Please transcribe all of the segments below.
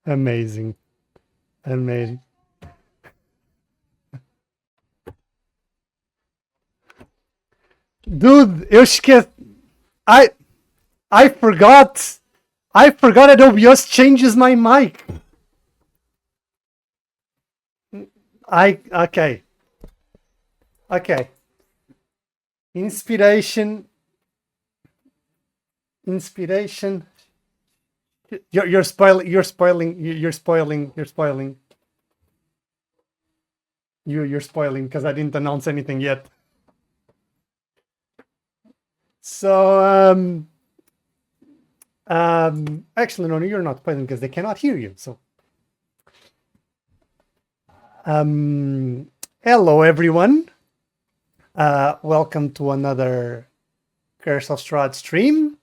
Amazing. Amazing. Dude, eu esqueci. I forgot. I forgot that OBS changes my mic. Okay. Okay. Inspiration. You're spoiling. You're spoiling because I didn't announce anything yet. So actually no, you're not spoiling because they cannot hear you. So hello everyone. Welcome to another Curse of Strahd stream.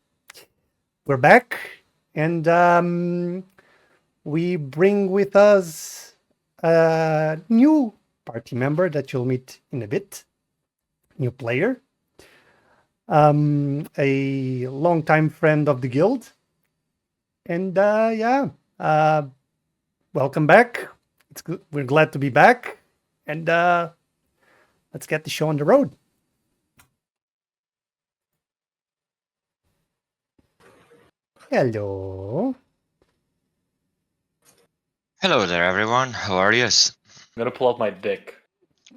We're back, and we bring with us a new party member that you'll meet in a bit. New player. A longtime friend of the guild. And welcome back. It's good. We're glad to be back. And let's get the show on the road. Hello. Hello there, everyone. How are you? I'm gonna pull out my dick.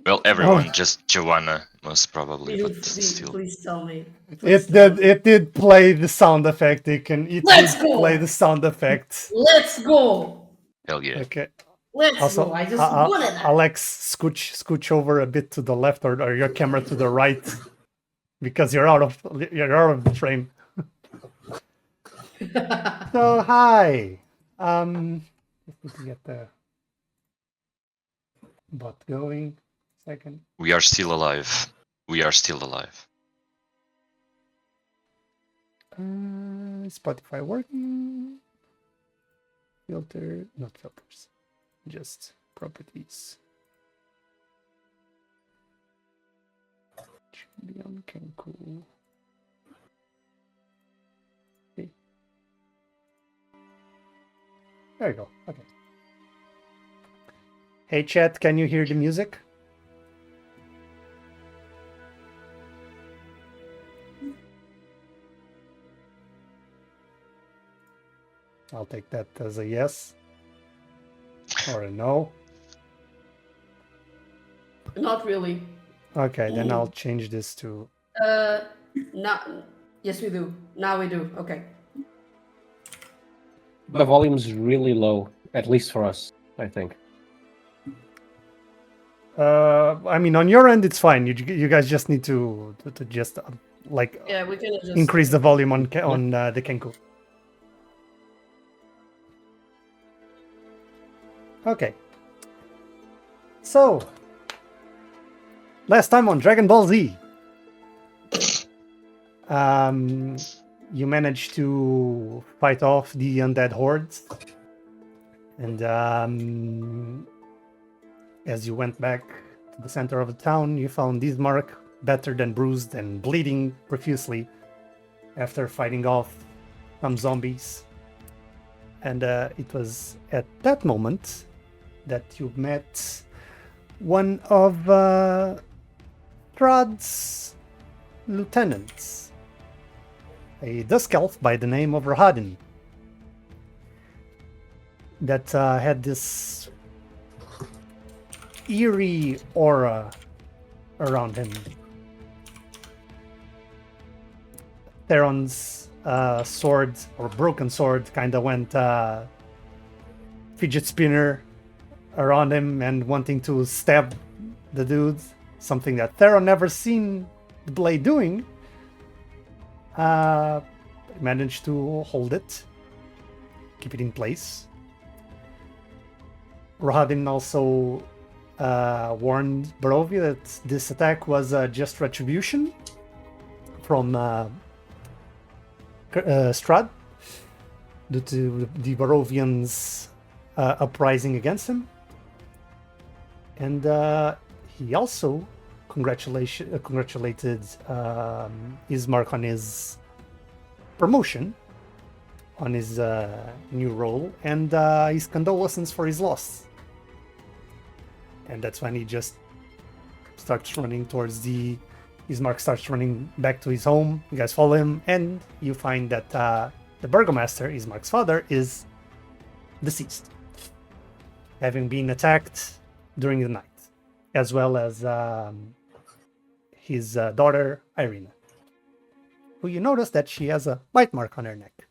Well, everyone, just Joanna, most probably, but still. Please tell me. It did play the sound effect. Let's go! Play the sound effect. Let's go! Hell yeah. Okay. Let's Also, go! I just wanted that. Alex, scooch over a bit to the left, or your camera to the right, because you're out of the frame. So hi. Just need to get the bot going. Second. We are still alive. We are still alive. Spotify working. Filter, not filters, just properties. Should be on Kenku. Okay. There you go. Okay. Hey chat, can you hear the music? I'll take that as a yes or a no. Not really. Okay, then I'll change this to... No. Yes, we do. Now we do. Okay. The volume's really low, at least for us, I think. I mean, on your end, it's fine. You guys just need to just Yeah, we can adjust. increase the volume on the Kenku. Okay. So, last time on Dragon Ball Z, you managed to fight off the undead hordes, and as you went back to the center of the town, you found Ismark battered and bruised and bleeding profusely after fighting off some zombies. And it was at that moment that you met one of Strahd's lieutenants, a dusk elf by the name of Rahadin, that had this eerie aura around him. Theron's sword, or broken sword, kind of went fidget spinner around him and wanting to stab the dude, something that Theron never seen the blade doing. Managed to hold it, keep it in place. Rahadin also warned Barovia that this attack was just retribution from Strahd due to the Barovians uprising against him. And he also congratulated Ismark on his promotion on his new role and his condolences for his loss. And that's when he just starts running towards Ismark starts running back to his home. You guys follow him, and you find that the Burgomaster, Ismark's father, is deceased, having been attacked during the night, as well as his daughter, Ireena, who you notice that she has a bite mark on her neck.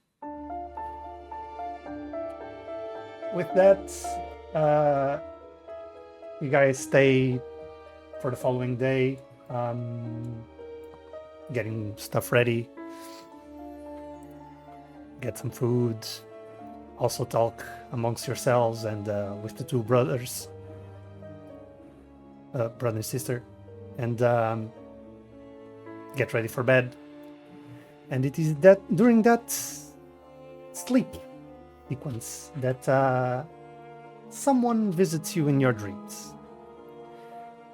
With that, you guys stay for the following day, getting stuff ready, get some food, also talk amongst yourselves and with the two brothers, brother and sister, and get ready for bed. And it is that during that sleep sequence that someone visits you in your dreams.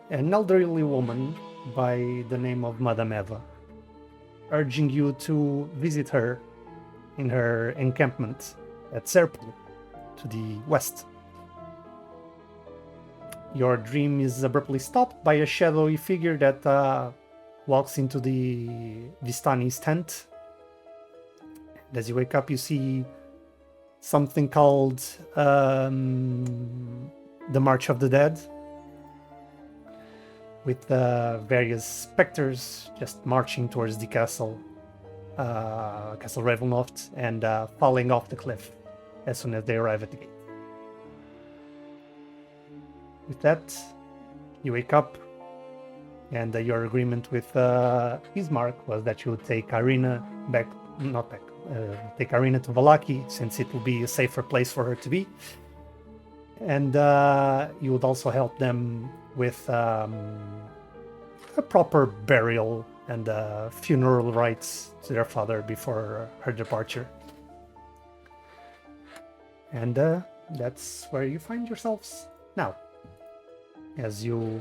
An elderly woman by the name of Madam Eva, urging you to visit her in her encampment at Serpil to the west. Your dream is abruptly stopped by a shadowy figure that walks into the Vistani's tent. And as you wake up, you see something called the March of the Dead, with various specters just marching towards the castle, Castle Ravenloft, and falling off the cliff as soon as they arrive at the gate. With that, you wake up, and your agreement with Ismark was that you would take Ireena take Ireena to Vallaki, since it will be a safer place for her to be. And you would also help them with a proper burial and funeral rites to their father before her departure. And that's where you find yourselves now. As you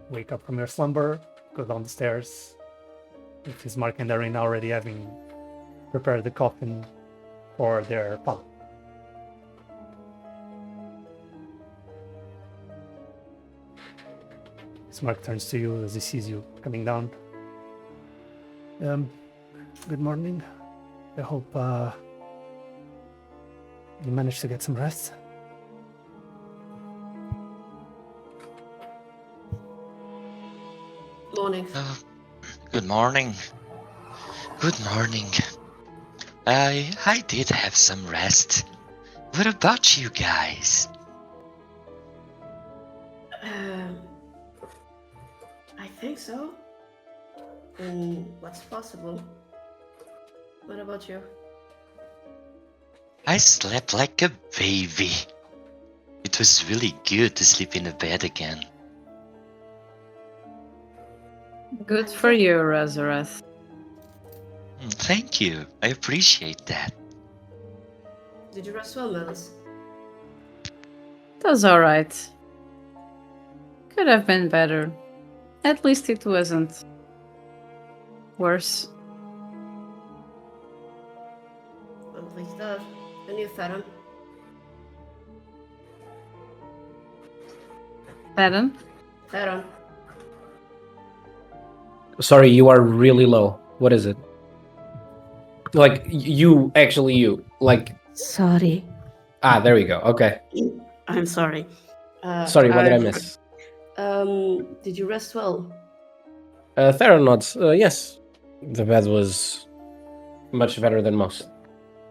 wake up from your slumber, go down the stairs, with Ismark and Aryn already having prepared the coffin for their father. Ismark turns to you as he sees you coming down. Good morning. I hope you managed to get some rest. Morning. Good morning. Good morning. I did have some rest. What about you guys? I think so. And what's possible? What about you? I slept like a baby. It was really good to sleep in a bed again. Good for you, Rezarath. Thank you. I appreciate that. Did you rest well, Malice? That was alright. Could have been better. At least it wasn't worse. Lovely stuff. And you, Theron? Theron? Sorry, you are really low. What is it? Like, you. Like, Sorry. there we go. Okay. I'm sorry. Sorry, what did I miss? Did you rest well? Theron nods. Yes. The bed was much better than most.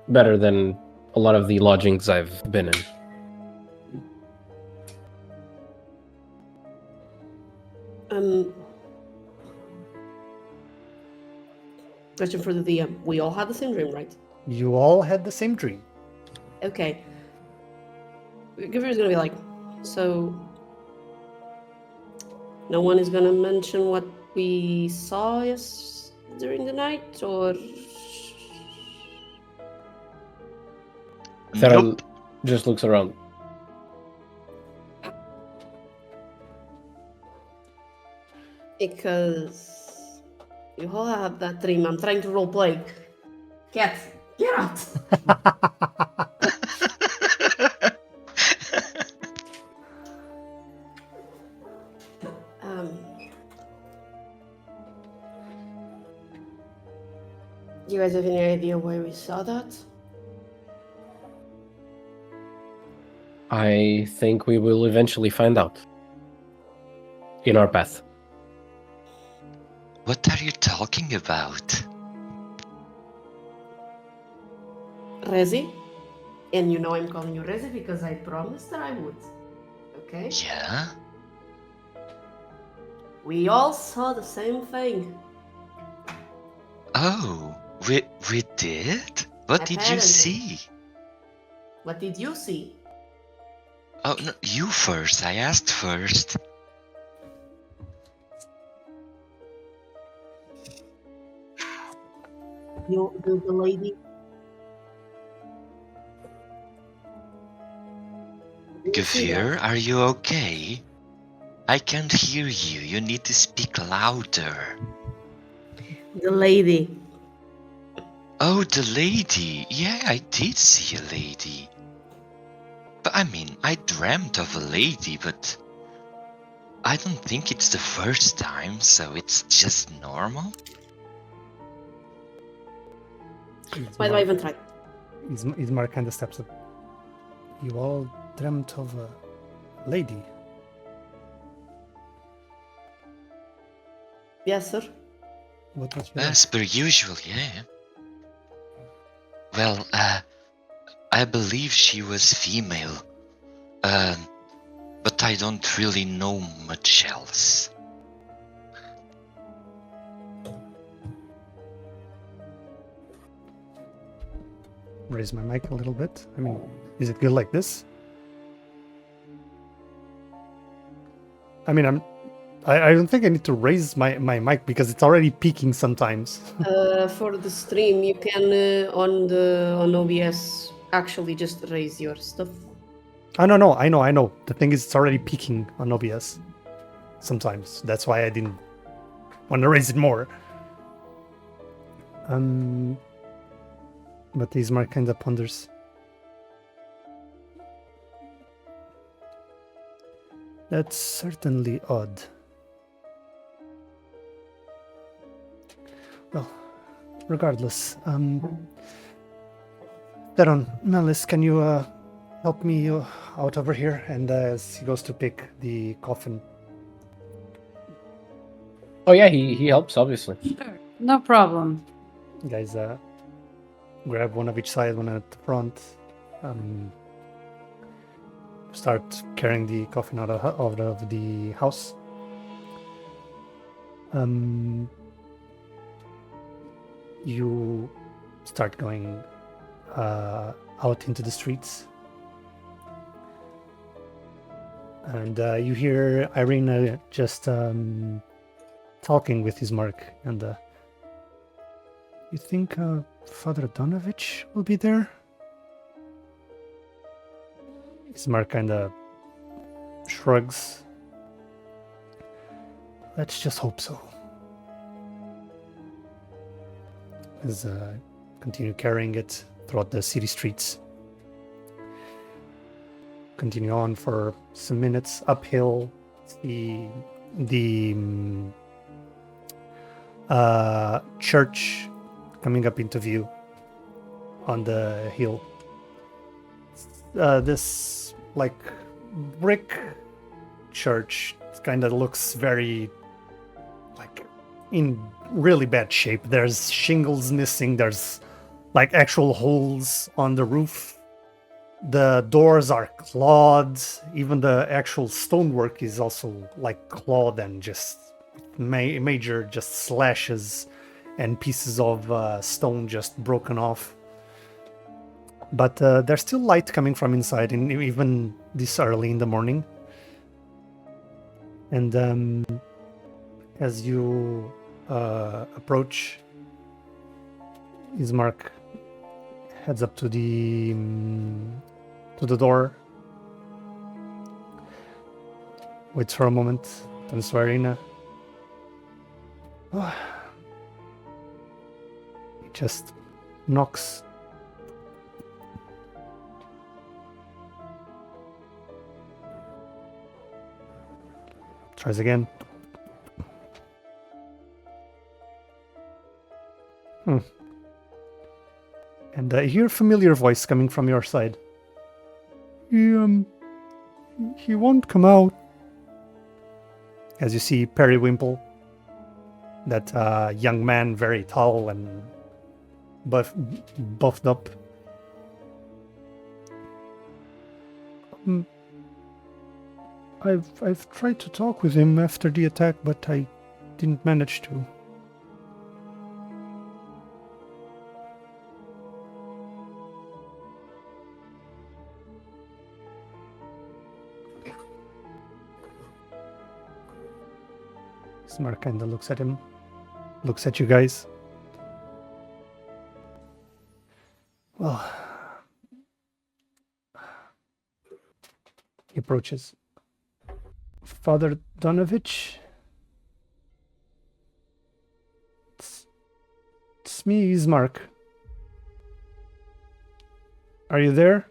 Better than a lot of the lodgings I've been in. Question for the DM. We all had the same dream, right? You all had the same dream. Okay. Guevir is gonna be like, so no one is gonna mention what we saw during the night, or Theron Nope. just looks around. because you all have that dream. I'm trying to roleplay. Cat, Get out! Do you guys have any idea why we saw that? I think we will eventually find out. In our path. What are you talking about? Rezi? And you know I'm calling you Rezi because I promised that I would. Okay? Yeah? We all saw the same thing. Oh, we did? What did you Apparently. see? What did you see? Oh, no, you first. I asked first. The lady. Did you see that? Guevir, are you okay? I can't hear you. You need to speak louder. The lady. Oh, the lady. Yeah, I did see a lady. But I mean, I dreamt of a lady, but I don't think it's the first time, so it's just normal. Why do I even try? Ismark kind of steps up. You all dreamt of a lady. Yes, sir. What was your As per usual, yeah. Well, I believe she was female. But I don't really know much else. Raise my mic a little bit? I mean, is it good like this? I mean, I don't think I need to raise my mic because it's already peaking sometimes. For the stream, you can on OBS actually just raise your stuff. Oh, no, I know. The thing is, it's already peaking on OBS sometimes. That's why I didn't want to raise it more. But Ismark kind of ponders. That's certainly odd. Well, regardless, Theron, Malice, can you help me out over here? And as he goes to pick the coffin. Oh yeah, he helps, obviously. Sure, no problem. You guys grab one of each side, one at the front. Start carrying the coffin out of the house. You start going out into the streets. And you hear Ireena just talking with Ismark. And you think Father Donovich will be there? Ismark kind of shrugs. Let's just hope so. As continue carrying it throughout the city streets. Continue on for some minutes uphill. The church coming up into view on the hill. This like brick church kind of looks very like in really bad shape. There's shingles missing. There's like actual holes on the roof. The doors are clawed. Even the actual stonework is also like clawed and just major just slashes and pieces of stone just broken off. But there's still light coming from inside, even this early in the morning. And as you approach, Ismark heads up to the door. Waits for a moment. Turns to Ireena. He just knocks Tries again. And you hear a familiar voice coming from your side. He won't come out. As you see Periwinkle, that young man, very tall and buffed up. I've tried to talk with him after the attack, but I didn't manage to. Ismark kinda looks at him, looks at you guys. Well, he approaches. Father Donovich? It's me, Ismark. Are you there?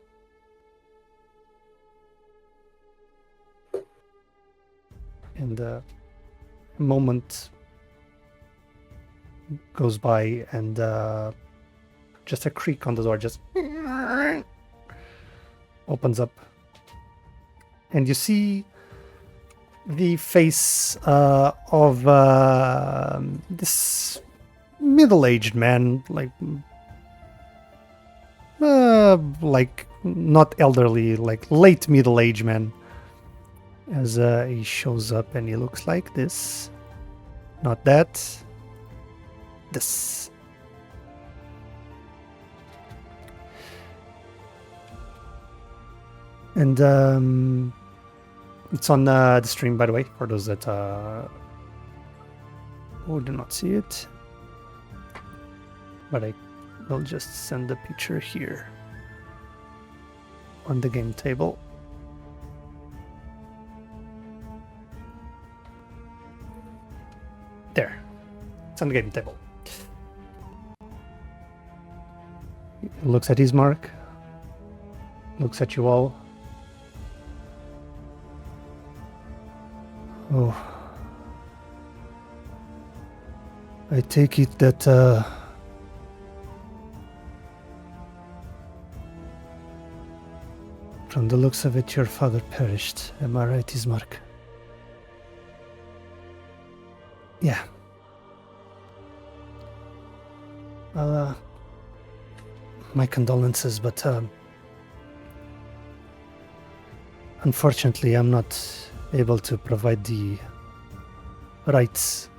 And a moment goes by, and just a creak on the door just opens up. And you see the face of this middle-aged man, like not elderly, like late middle-aged man, as he shows up, and he looks like this. Not that. This. And it's on the stream, by the way, for those that who do not see it. But I will just send the picture here on the game table. There. It's on the game table. He looks at Ismark. Looks at you all. Oh. I take it that from the looks of it, your father perished. Am I right, Ismark? Yeah. Well, my condolences, but unfortunately, I'm not able to provide the rites.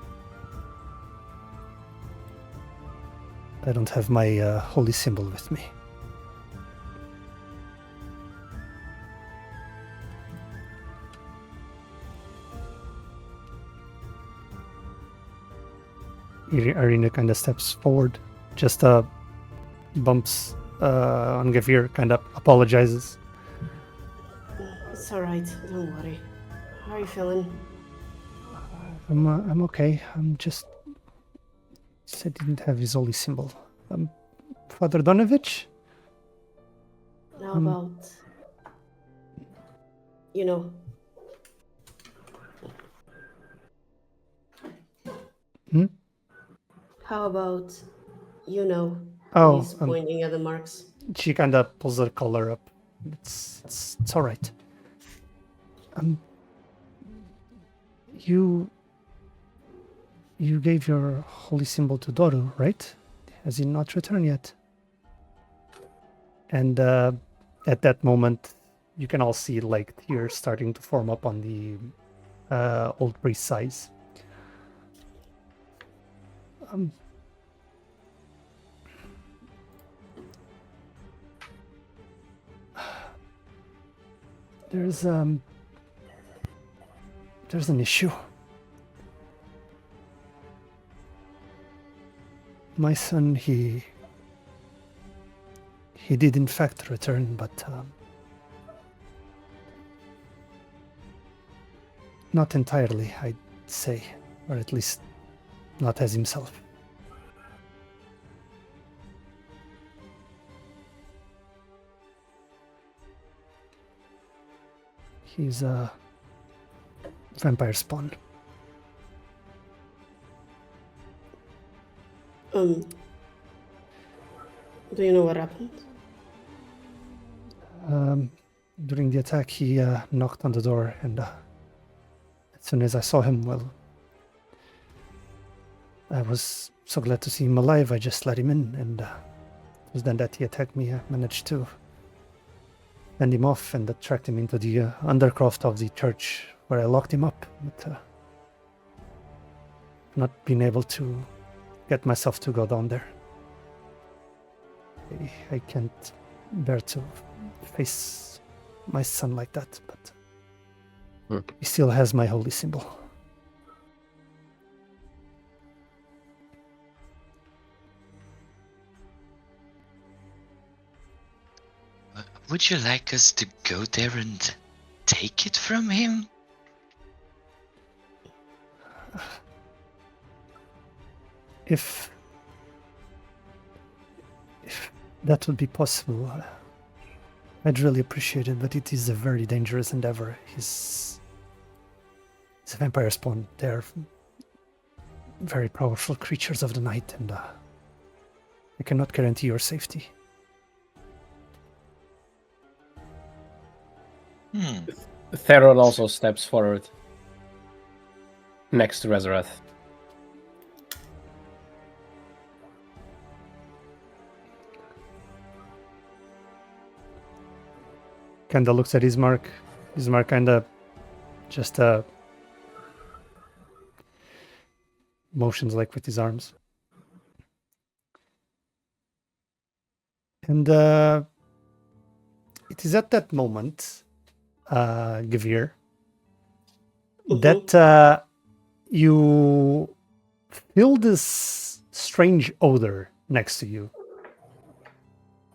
I don't have my holy symbol with me. Ireena kind of steps forward, just bumps on Guevir, kind of apologizes. It's alright, don't worry. How are you feeling? I'm okay. I'm just said didn't have his holy symbol. Father Donovich? How about, you know? Hmm? How about, you know? Oh, He's pointing at the marks. she kind of pulls her collar up. It's all right. You gave your holy symbol to Doru, right? Has he not returned yet? And at that moment, you can all see like tears starting to form up on the old priest's eyes. There's an issue. My son, he did in fact return, but not entirely, I'd say, or at least not as himself. He's vampire spawn. Do you know what happened? During the attack, he knocked on the door, and as soon as I saw him, well, I was so glad to see him alive, I just let him in, and it was then that he attacked me. I managed to fend him off and tracked him into the undercroft of the church, where I locked him up, but not being able to get myself to go down there. I can't bear to face my son like that, but he still has my holy symbol. Would you like us to go there and take it from him? If that would be possible, I'd really appreciate it, but it is a very dangerous endeavor. He's a vampire spawn. They're very powerful creatures of the night, and I cannot guarantee your safety. Theron also steps forward next to Rezarath. Kinda looks at Ismark. Ismark kinda just motions like with his arms. And it is at that moment, Guevir, that you feel this strange odor next to you.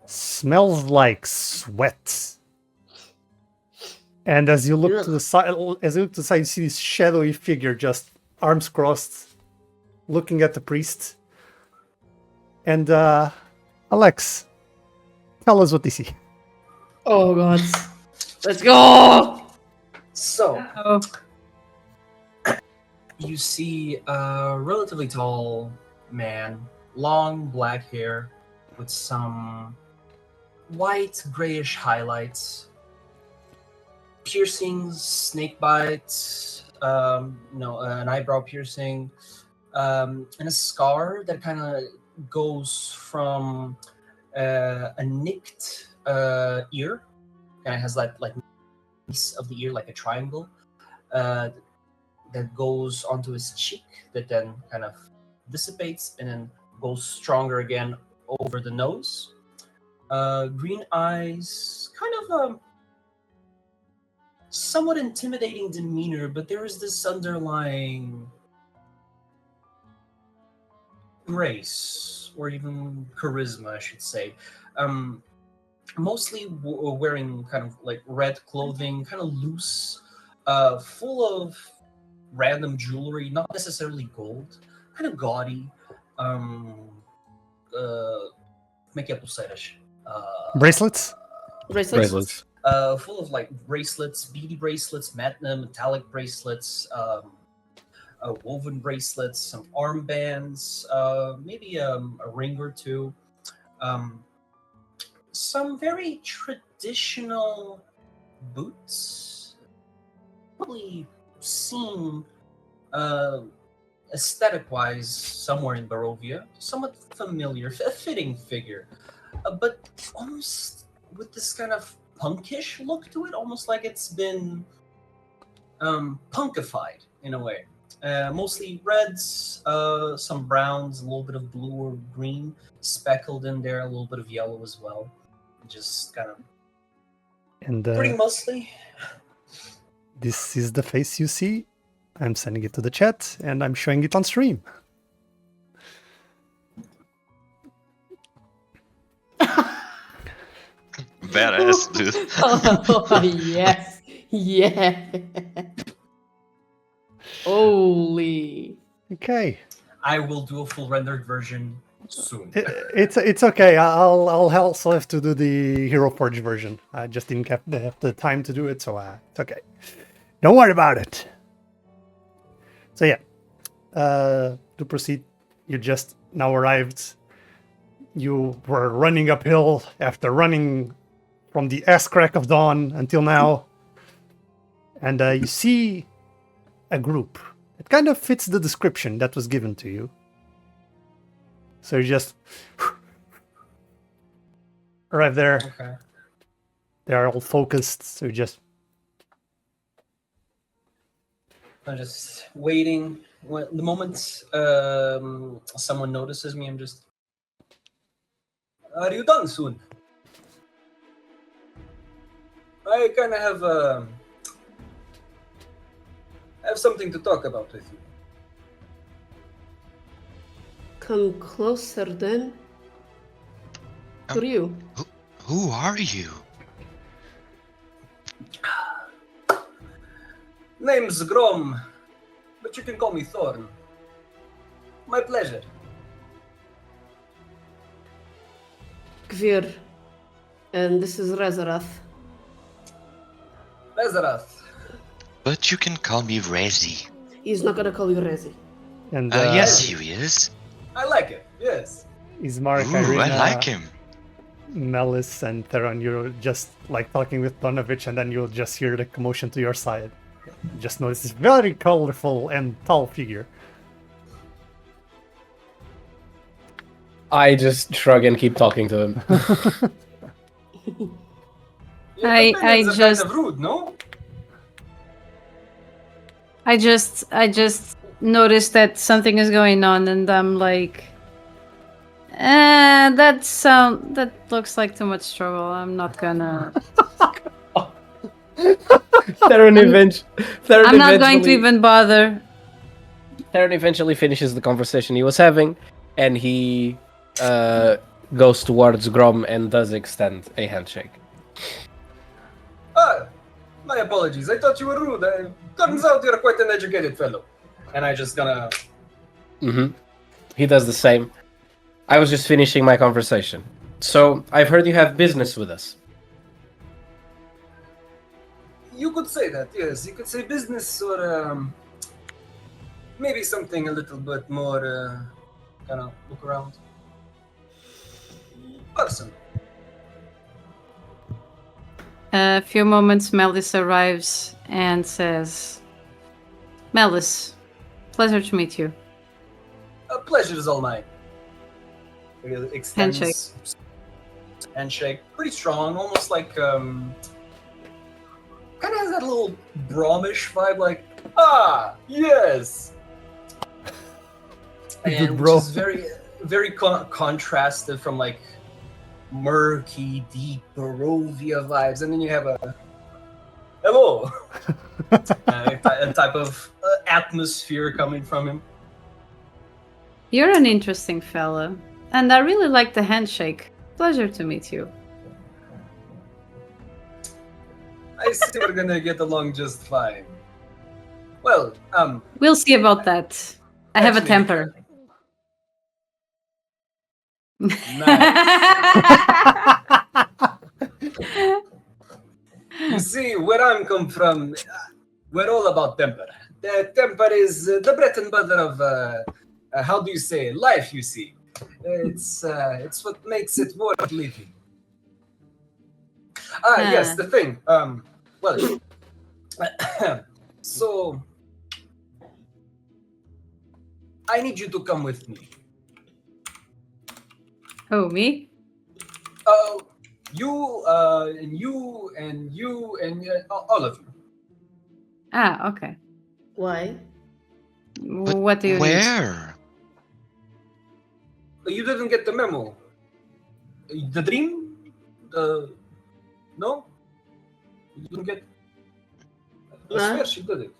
Smells like sweat. And as you look to the side, you see this shadowy figure, just arms crossed, looking at the priest. And Alex, tell us what they see. Oh god. Let's go! So, Oh, you see a relatively tall man, long black hair with some white grayish highlights, piercings, snake bites, an eyebrow piercing, and a scar that kind of goes from a nicked ear, and it has like piece of the ear, like a triangle, that goes onto his cheek, that then kind of dissipates and then goes stronger again over the nose. Green eyes, kind of somewhat intimidating demeanor, but there is this underlying grace, or even charisma, I should say. Mostly wearing kind of like red clothing, kind of loose, full of random jewelry, not necessarily gold, kind of gaudy. Bracelets? Bracelets? Full of like bracelets, beady bracelets, metallic bracelets, woven bracelets, some armbands, maybe a ring or two. Some very traditional boots, probably seen aesthetic-wise somewhere in Barovia. Somewhat familiar, a fitting figure, but almost with this kind of punkish look to it, almost like it's been punkified in a way. Mostly reds, some browns, a little bit of blue or green speckled in there, a little bit of yellow as well. Just kind of And pretty mostly. this is the face you see. I'm sending it to the chat, and I'm showing it on stream. Badass, dude. Oh, yes. Yeah. Holy. Okay. I will do a full rendered version soon. It's okay. I'll also have to do the Hero Forge version. I just didn't have the time to do it, so it's okay. Don't worry about it. So yeah, to proceed, you just now arrived. You were running uphill after running from the ass crack of dawn until now. And you see a group. It kind of fits the description that was given to you. So you just arrive there. Okay. They are all focused. So you just I'm just waiting. The moment someone notices me, I'm just. Are you done soon? I kind of have something to talk about with you. Come closer then. Who are you? Who are you? Name's Grom, but you can call me Thorn. My pleasure. Guevir. And this is Rezarath. Rezarath. But you can call me Rezi. He's not gonna call you Rezi. and Yes, he is. I like it, yes. Ismark, Ooh, I Ireena, like him. Malice, and Theron. You're just like talking with Donovich, and then you'll just hear the commotion to your side. You just notice this very colorful and tall figure. I just shrug and keep talking to him. Yeah, I companions are just- kind of rude, no? I just noticed that something is going on, and I'm like, that looks like too much trouble. I'm not gonna. Theron I'm not going to even bother. Theron eventually finishes the conversation he was having, and he goes towards Grom and does extend a handshake. Ah, my apologies. I thought you were rude. Turns out you're quite an educated fellow. And I just gonna... He does the same. I was just finishing my conversation. So, I've heard you have business with us. You could say that, yes. You could say business or maybe something a little bit more kind of look around. Person. A few moments, Malice arrives and says, Malice, pleasure to meet you. A pleasure is all mine. Extends handshake. Pretty strong, almost like kind of has that little Bromish vibe, like yes. And bro. which is very contrasted from like murky, deep Barovia vibes, and then you have a hello, a type of atmosphere coming from him. You're an interesting fella, and I really like the handshake. Pleasure to meet you. I see we're gonna get along just fine. Well, We'll see about that. I have a actually, temper. You see, where I'm come from, we're all about temper. The temper is the bread and butter of, how do you say, life, you see. It's what makes it worth living. Yes, the thing. Well, so, I need you to come with me. Oh, me? You, and you, and you, and all of you. Ah, okay. Why? But What do you need? where? You didn't get the memo. The dream? No? You didn't get... I swear she did it.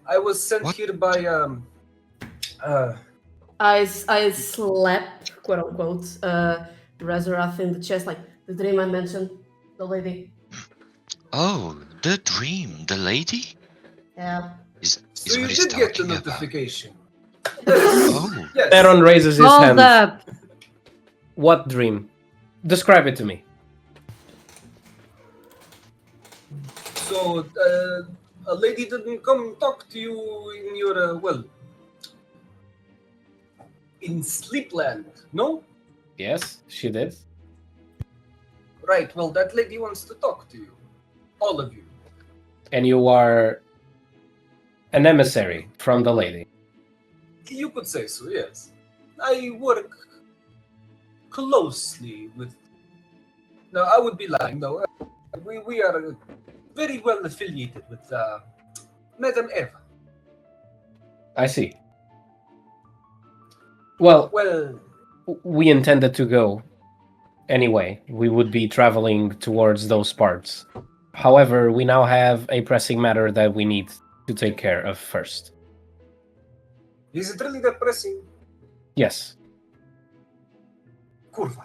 I was sent here by, I slapped, quote unquote, Rezarath in the chest, like the dream I mentioned, the lady. Oh, the dream, the lady? Yeah. Is so you what he's did get the talking about. notification. Oh, Yes. Theron raises his Hold hand. up. What dream? Describe it to me. So, a lady didn't come talk to you in your, in Sleepland, no? Yes, she did. Right, well, that lady wants to talk to you. All of you. And you are an emissary from the lady. You could say so, yes. I work closely with... No, I would be lying, though. We are very well affiliated with Madam Eva. I see. Well, Well, we intended to go anyway. We would be traveling towards those parts. However, we now have a pressing matter that we need to take care of first. is it really that pressing? Yes. Kurva.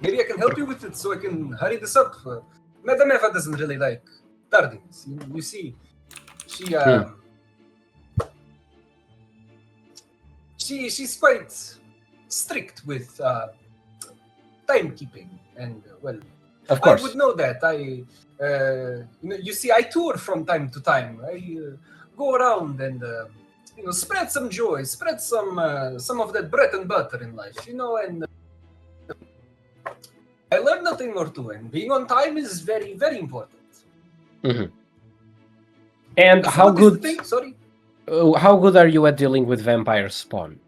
Maybe I can help you with it so I can hurry this up. Madam Eva doesn't really like tardiness. You see, she's quite strict with timekeeping, and well, Of course. I would know that. You see, I tour from time to time. I go around and spread some joy, spread some of that bread and butter in life, and I learned a thing or two. And being on time is very, very important. Mm-hmm. And So how what is the good? thing? Sorry. How good are you at dealing with vampire spawn?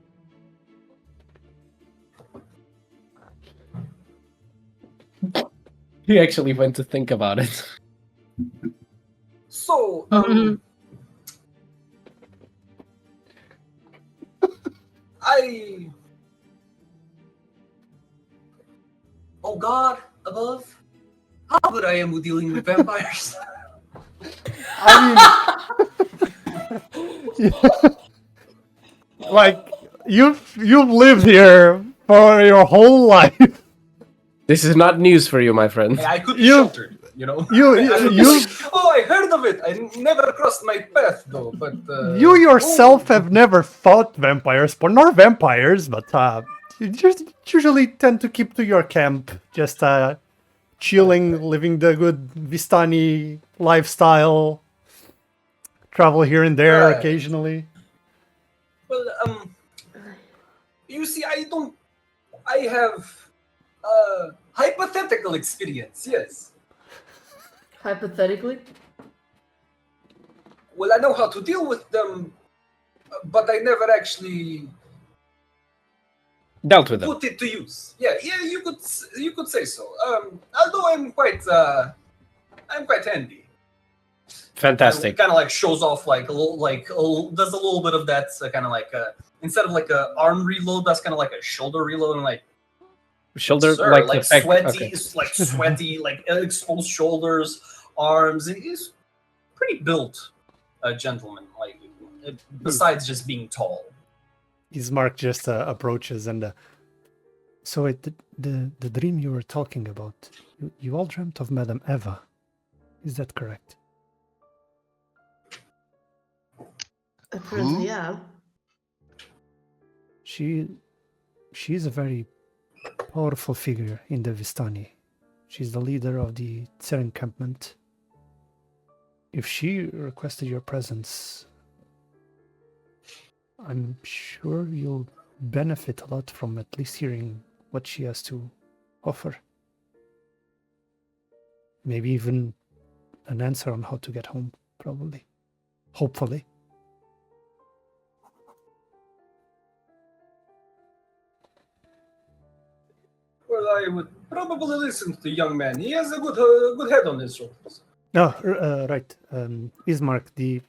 He actually went to think about it. So, oh God, above, how good I am with dealing with vampires. Like you've lived here for your whole life. This is not news for you, my friend. I could be sheltered, You Oh, I heard of it. I never crossed my path though. But you yourself have never fought vampires, but nor vampires, but you just usually tend to keep to your camp, just chilling, living the good Vistani lifestyle. Travel here and there Right. occasionally. Well, you see, I have hypothetical experience, yes. Hypothetically? Well, I know how to deal with them, but I never actually Dealt with them. put it to use. Yeah, you could say so. Although I'm quite handy. Fantastic. Kind of like shows off like does a little bit of that kind of like instead of like a arm reload, that's kind of like a shoulder reload, and like Shoulder sir, like like the pec- sweaty, okay. like sweaty, like exposed shoulders, arms. And he's pretty built, gentleman. Like besides just being tall. Ismark just approaches and so the dream you were talking about, you all dreamt of Madam Eva. Is that correct? Apparently, yeah. She's a very powerful figure in the Vistani. She's the leader of the encampment. If she requested your presence, I'm sure you'll benefit a lot from at least hearing what she has to offer. Maybe even an answer on how to get home, probably. Hopefully. Well, I would probably listen to the young man. He has a good head on his shoulders. No, right. Ismark, the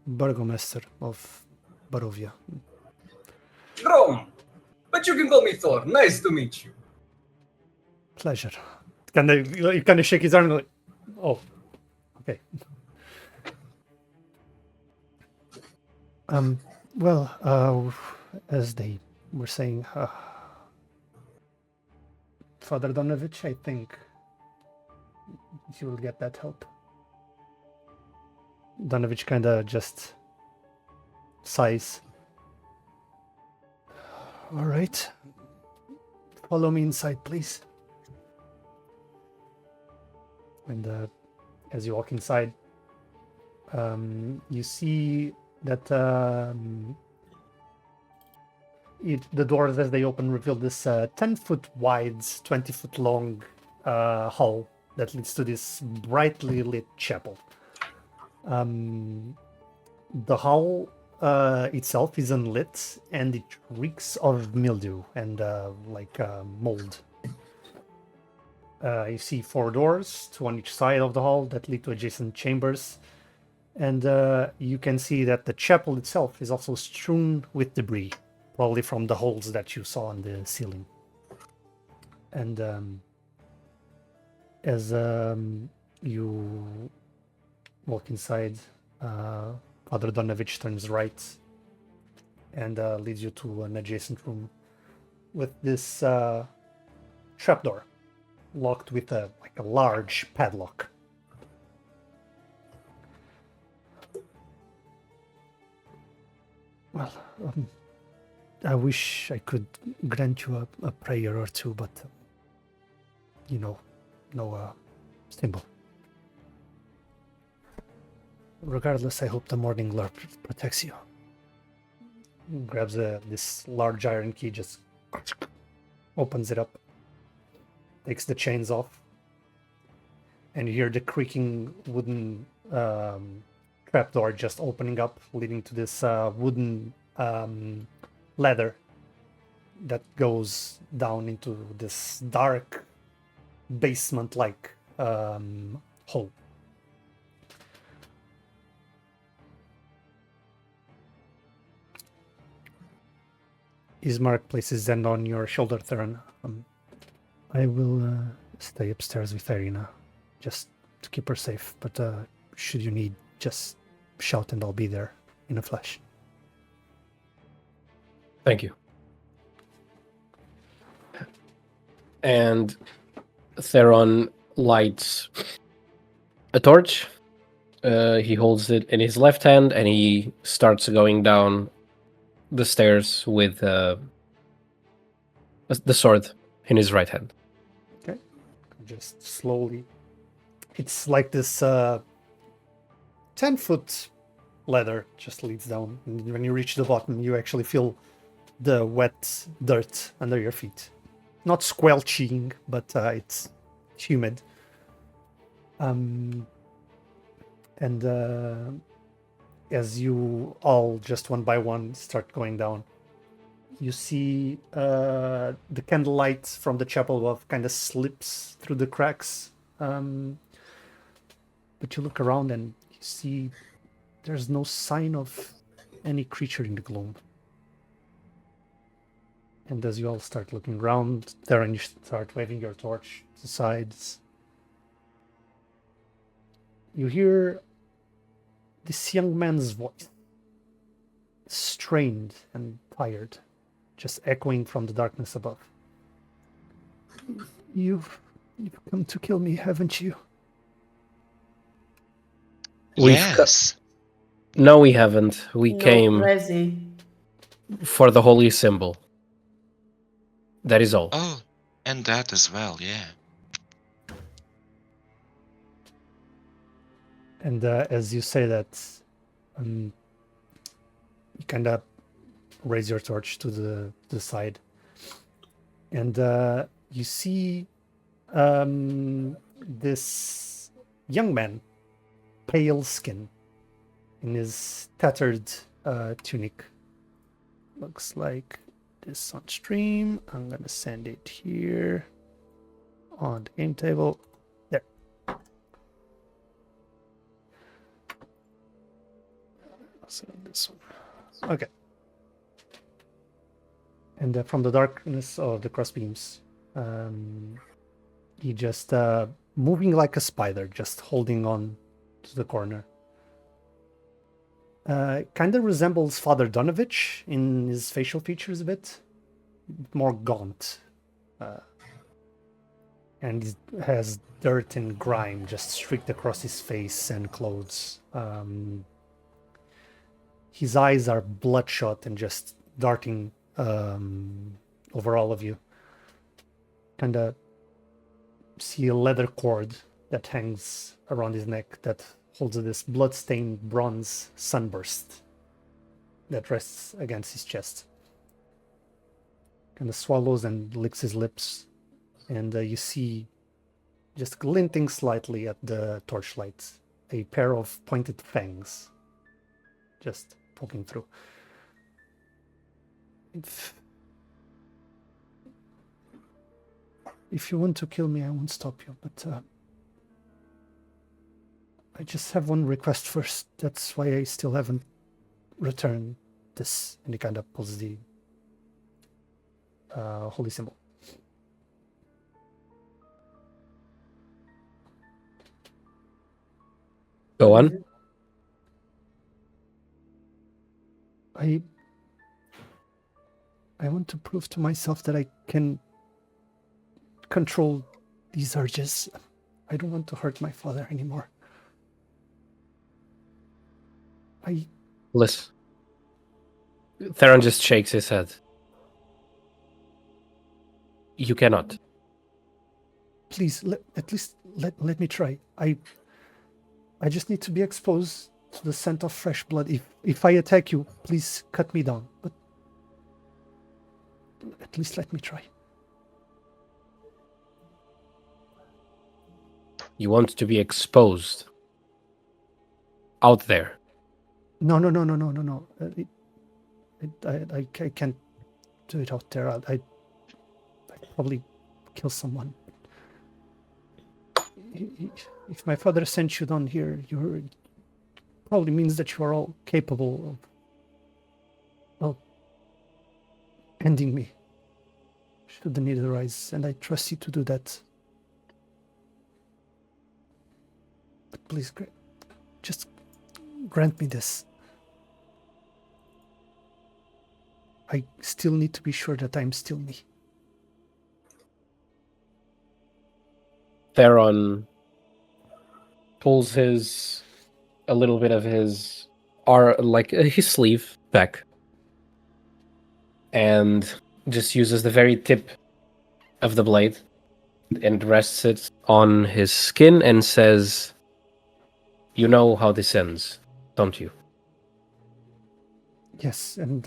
Burgomaster of Barovia. Grom, but you can call me Thor. Nice to meet you. Pleasure. You kind of shake his arm like, oh, okay. Well, as they were saying, Father Donovich, I think you will get that help. Donovich kind of just sighs. All right. Follow me inside, please. And as you walk inside, you see that the doors, as they open, reveal this 10-foot wide, 20-foot long hall that leads to this brightly lit chapel. The hall itself is unlit, and it reeks of mildew and mold. You see 4 doors, 2 on each side of the hall, that lead to adjacent chambers. And you can see that the chapel itself is also strewn with debris, probably from the holes that you saw on the ceiling. And as you walk inside, Father Donovich turns right and leads you to an adjacent room with this trapdoor locked with a large padlock. Well, I wish I could grant you a prayer or two, but no symbol. Regardless, I hope the Morning Lord protects you. He grabs this large iron key, just opens it up, takes the chains off, and you hear the creaking wooden trapdoor just opening up, leading to this wooden ladder that goes down into this dark basement-like hole. Ismark places his hand on your shoulder, Theron. I will stay upstairs with Ireena, just to keep her safe, but should you need, just shout and I'll be there in a flash. Thank you. And Theron lights a torch. He holds it in his left hand and he starts going down the stairs with the sword in his right hand. Okay. Just slowly. It's like this 10-foot ladder just leads down. And when you reach the bottom, you actually feel the wet dirt under your feet. Not squelching, but it's humid. And as you all, just one by one, start going down, you see the candlelight from the chapel above kind of slips through the cracks. But you look around and you see there's no sign of any creature in the gloom. And as you all start looking around, Theron, you start waving your torch to the sides. You hear this young man's voice, strained and tired, just echoing from the darkness above. You've come to kill me, haven't you? Yes. No, we haven't. We No, came Rezi. for the holy symbol. That is all. Oh, and that as well, yeah. And as you say that, you kind of raise your torch to the side, and you see this young man, pale skin, in his tattered tunic. Looks like this on stream. I'm gonna send it here on the game table. There. I'll send this one. Okay. And from the darkness of the crossbeams, he just moving like a spider, just holding on to the corner. Kind of resembles Father Donovich in his facial features a bit, more gaunt, and he has dirt and grime just streaked across his face and clothes. His eyes are bloodshot and just darting over all of you. Kind of see a leather cord that hangs around his neck that holds this blood-stained bronze sunburst that rests against his chest. Kind of swallows and licks his lips, and you see, just glinting slightly at the torchlight, a pair of pointed fangs just poking through. If you want to kill me, I won't stop you, but I just have one request first. That's why I still haven't returned this. And he kind of pulls the holy symbol. Go on. I want to prove to myself that I can control these urges. I don't want to hurt my father anymore. Listen. Theron just shakes his head. You cannot. Please, at least let me try. I just need to be exposed to the scent of fresh blood. If I attack you, please cut me down. But at least let me try. You want to be exposed out there. No. I can't do it out there. I'd probably kill someone. If my father sent you down here, probably means that you are all capable of, well, ending me should the need arise, and I trust you to do that. But please, just grant me this. I still need to be sure that I'm still me. Theron pulls a little bit of his his sleeve back and just uses the very tip of the blade and rests it on his skin and says, "You know how this ends, don't you?" Yes, and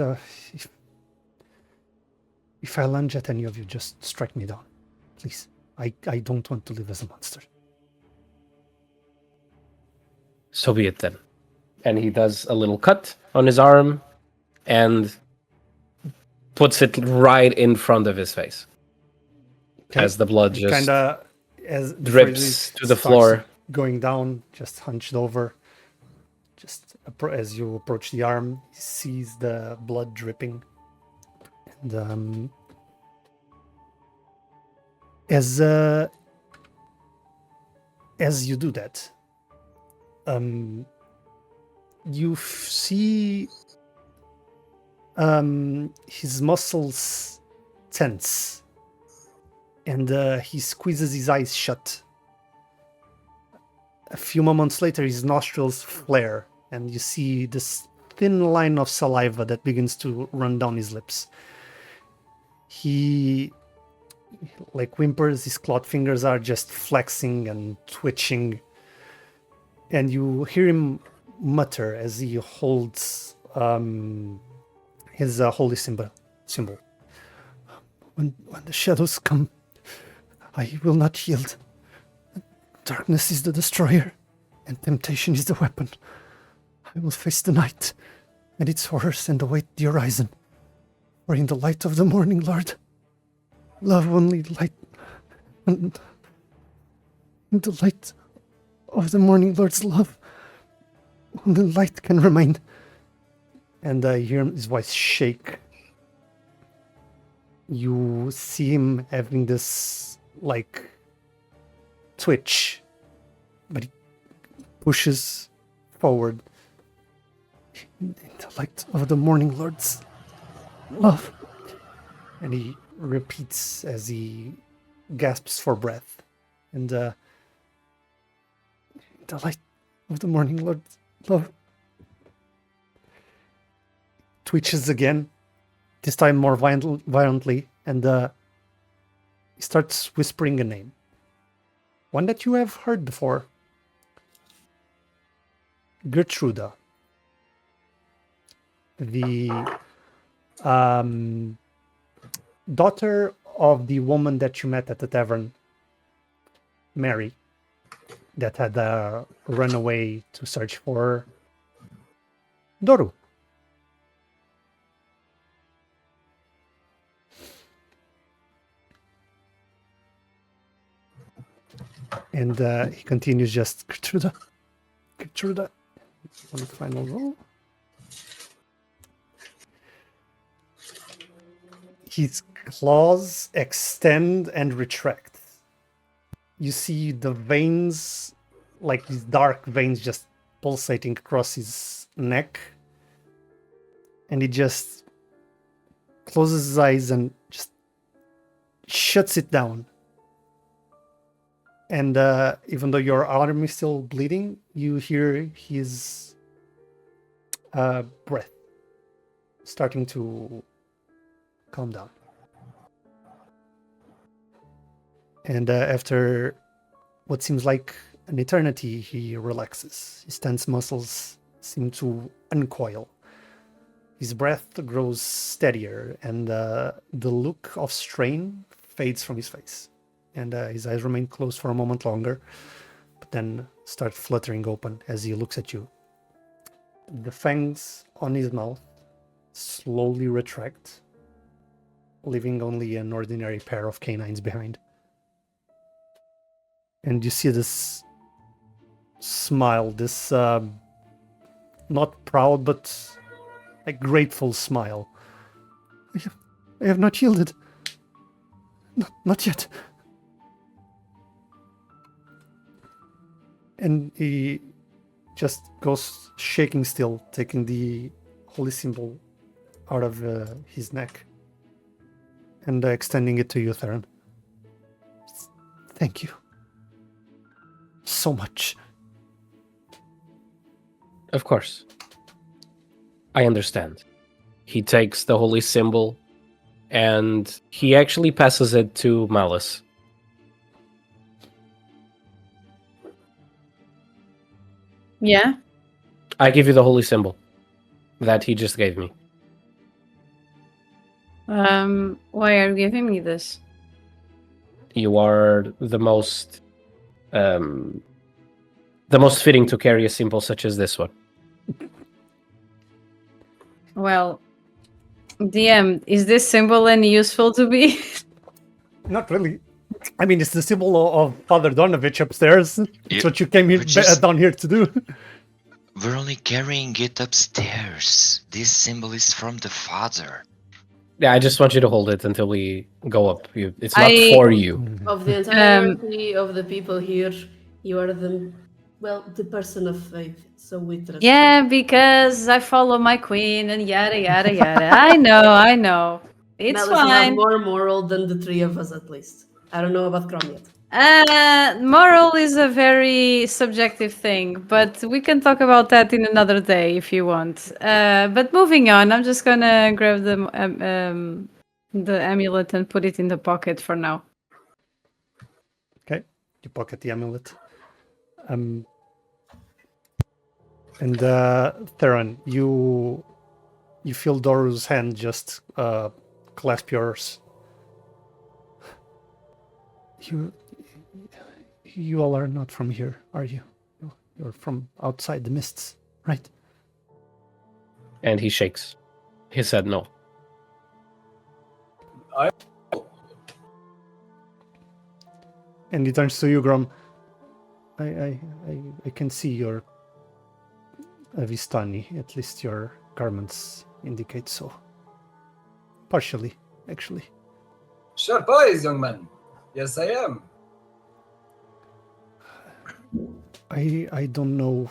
if I lunge at any of you, just strike me down, please. I don't want to live as a monster. So be it then. And he does a little cut on his arm and puts it right in front of his face. Okay. As the blood just kind of as drips to the floor. Going down, just hunched over. Just as you approach the arm, he sees the blood dripping. And as you do that, you see his muscles tense, and he squeezes his eyes shut. A few moments later, his nostrils flare, and you see this thin line of saliva that begins to run down his lips. He whimpers, his clawed fingers are just flexing and twitching, and you hear him mutter as he holds his holy symbol. When the shadows come, I will not yield. Darkness is the destroyer, and temptation is the weapon. I will face the night and its horrors and await the horizon. For in the light of the morning, Lord, love only light, and in the light of the morning, Lord's love, only light can remain. And I hear his voice shake. You see him having this, twitch, but he pushes forward. In the light of the morning, Lord's love. And he repeats as he gasps for breath. And in the light of the morning, Lord's love. Twitches again, this time more violently, and he starts whispering a name. one that you have heard before. Gertruda, the daughter of the woman that you met at the tavern, Mary, that had run away to search for Doru. And he continues just, Gertruda, one final roll. His claws extend and retract. You see the veins, like these dark veins just pulsating across his neck. And he just closes his eyes and just shuts it down. And even though your arm is still bleeding, you hear his breath starting to calm down. And after what seems like an eternity, he relaxes. His tense muscles seem to uncoil. His breath grows steadier, and the look of strain fades from his face. And his eyes remain closed for a moment longer, but then start fluttering open as he looks at you. The fangs on his mouth slowly retract, leaving only an ordinary pair of canines behind. And you see this smile, this not proud, but a grateful smile. I have not yielded. Not yet. And he just goes shaking still, taking the holy symbol out of his neck and extending it to you, Theron. Thank you so much. Of course. I understand. He takes the holy symbol and he actually passes it to Malice. Yeah? I give you the holy symbol that he just gave me. Why are you giving me this? You are the most fitting to carry a symbol such as this one. Well, DM, is this symbol any useful to me? Not really. I mean, it's the symbol of Father Donovich upstairs. It's Yeah, what you came here, down here to do. We're only carrying it upstairs. This symbol is from the father. Yeah, I just want you to hold it until we go up. It's not for you. Of the entirety of the people here, you are the person of faith. So we trust you. Yeah, because I follow my queen and yada yada yada. I know. It's Malice will have fine. more moral than the three of us, at least. I don't know about Grom yet. Moral is a very subjective thing, but we can talk about that in another day if you want. But moving on, I'm just gonna grab the amulet and put it in the pocket for now. Okay, you pocket the amulet. And Theron, you feel Doru's hand just clasp yours. You all are not from here, are you? You're from outside the mists, right? And he shakes his head no. And he turns to you, Grom. I can see your Vistani. At least your garments indicate so. Partially, actually. Surprise, young man. Yes, I am. I don't know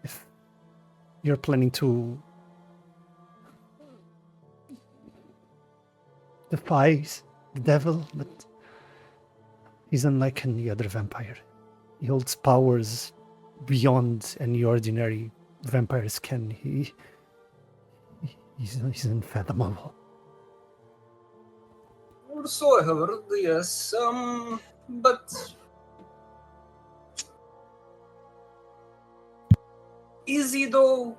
if you're planning to defy the devil, but he's unlike any other vampire. He holds powers beyond any ordinary vampires can. He's unfathomable. So I heard, yes, but easy though.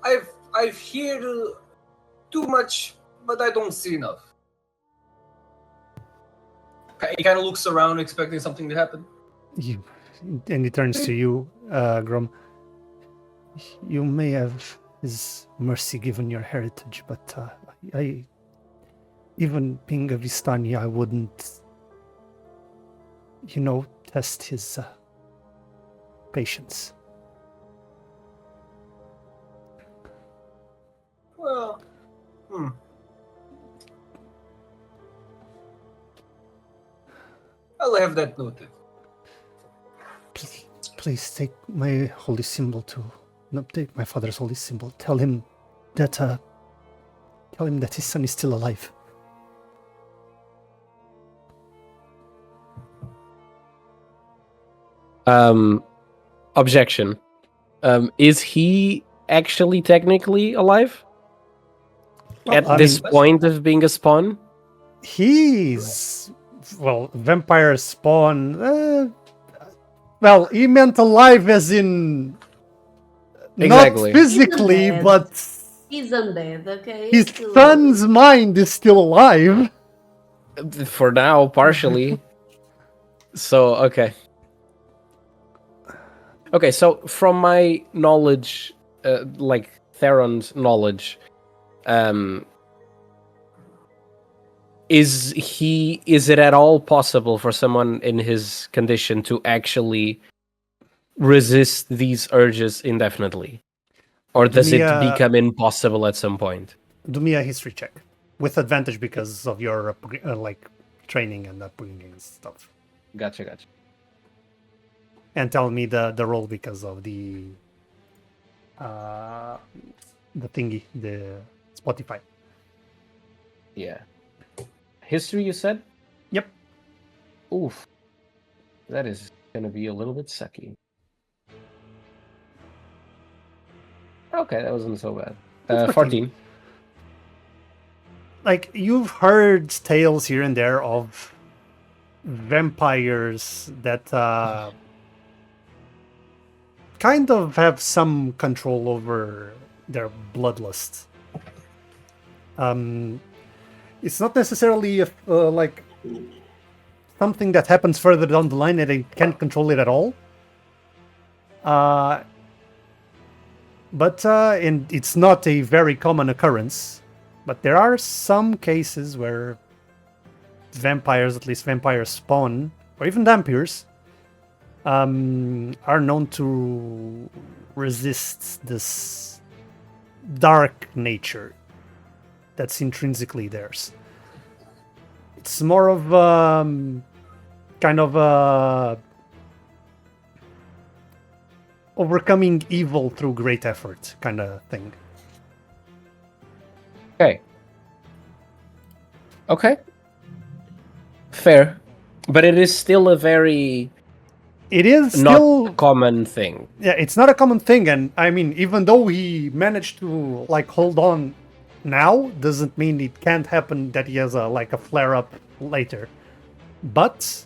I've heard too much, but I don't see enough. He kind of looks around, expecting something to happen. And he turns to you, Grom. You may have his mercy given your heritage, but I, even being a Vistani, I wouldn't, test his patience. Well, I'll have that noted. Please take my holy symbol take my father's holy symbol. Tell him that his son is still alive. Objection. Is he actually technically alive? At this point of being a spawn? He's, vampire spawn. He meant alive as in Exactly. not physically, He's undead. but He's undead, okay? his So- son's mind is still alive. For now, partially. So, okay. Okay, so from my knowledge, Theron's knowledge, is it at all possible for someone in his condition to actually resist these urges indefinitely? Or does it become impossible at some point? Do me a history check with advantage because of your training and upbringing and stuff. Gotcha. And tell me the roll because of the thingy, the Spotify. Yeah. History, you said? Yep. Oof. That is going to be a little bit sucky. Okay, that wasn't so bad. 14. You've heard tales here and there of vampires that kind of have some control over their bloodlust. It's not necessarily something that happens further down the line and they can't control it at all. And it's not a very common occurrence. But there are some cases where vampires, at least vampire spawn, or even vampires, are known to resist this dark nature that's intrinsically theirs. It's more of kind of overcoming evil through great effort kind of thing. Okay. Fair. But it is still a very... It is not still a common thing. Yeah, it's not a common thing, and I mean, even though he managed to hold on now, doesn't mean it can't happen that he has a flare up later. But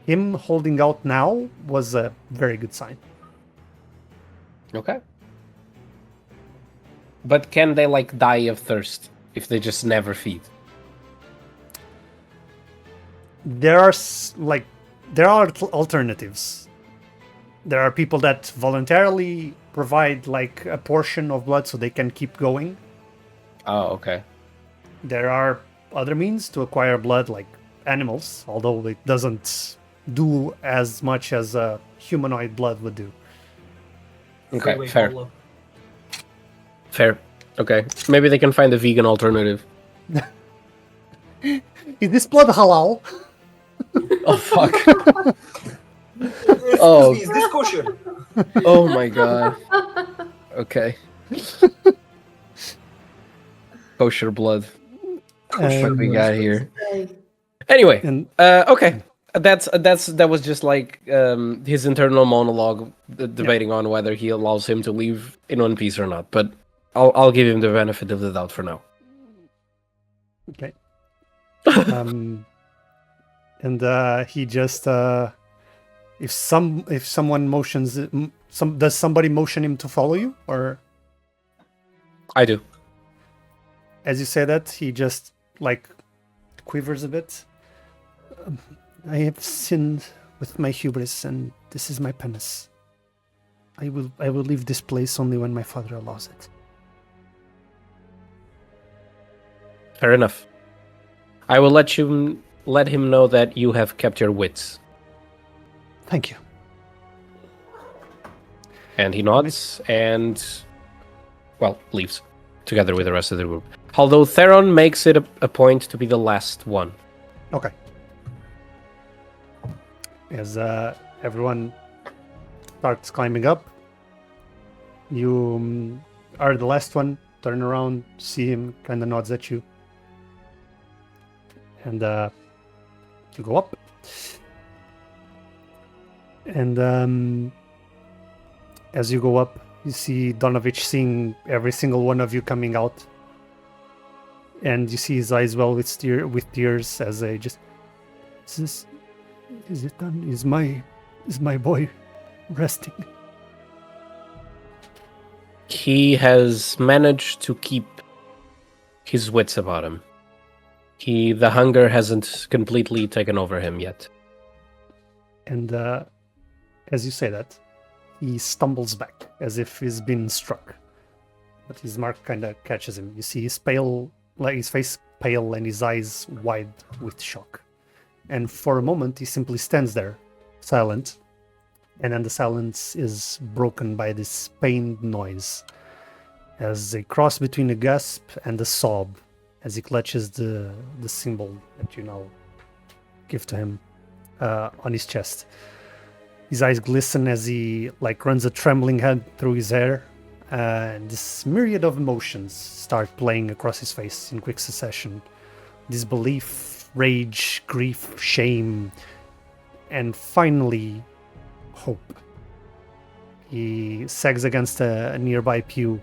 him holding out now was a very good sign. Okay. But can they die of thirst if they just never feed? There are alternatives. There are people that voluntarily provide a portion of blood so they can keep going. Oh, okay. There are other means to acquire blood, like animals, although it doesn't do as much as humanoid blood would do. Okay, Freeway fair. Polo. Fair. Okay. Maybe they can find a vegan alternative. Is this blood halal? Oh, fuck. Excuse Oh. me, is this kosher? Oh my god. Okay. Kosher blood. What we got here? Anyway, And okay. That was just his internal monologue debating on whether he allows him to leave in one piece or not. But I'll give him the benefit of the doubt for now. okay. And he just If someone motions, does somebody motion him to follow you, or I do. as you say that he just like quivers a bit? I have sinned with my hubris, and this is my penance. I will leave this place only when my father allows it. Fair enough. I will let him know that you have kept your wits. Thank you. And he nods and, well, leaves together with the rest of the group. Although Theron makes it a point to be the last one. Okay. As everyone starts climbing up, you are the last one. Turn around, see him, kind of nods at you. And you go up. And as you go up, you see Donovich seeing every single one of you coming out. And you see his eyes well with tears as they just... Is it done? Is my boy resting? He has managed to keep his wits about him. The hunger hasn't completely taken over him yet. And as you say that, he stumbles back as if he's been struck. But Ismark kind of catches him. You see his face pale and his eyes wide with shock. And for a moment, he simply stands there, silent. And then the silence is broken by this pained noise, as a cross between a gasp and a sob, as he clutches the symbol that you now give to him on his chest. His eyes glisten as he runs a trembling hand through his hair, and this myriad of emotions start playing across his face in quick succession. Disbelief, rage, grief, shame, and finally, hope. He sags against a nearby pew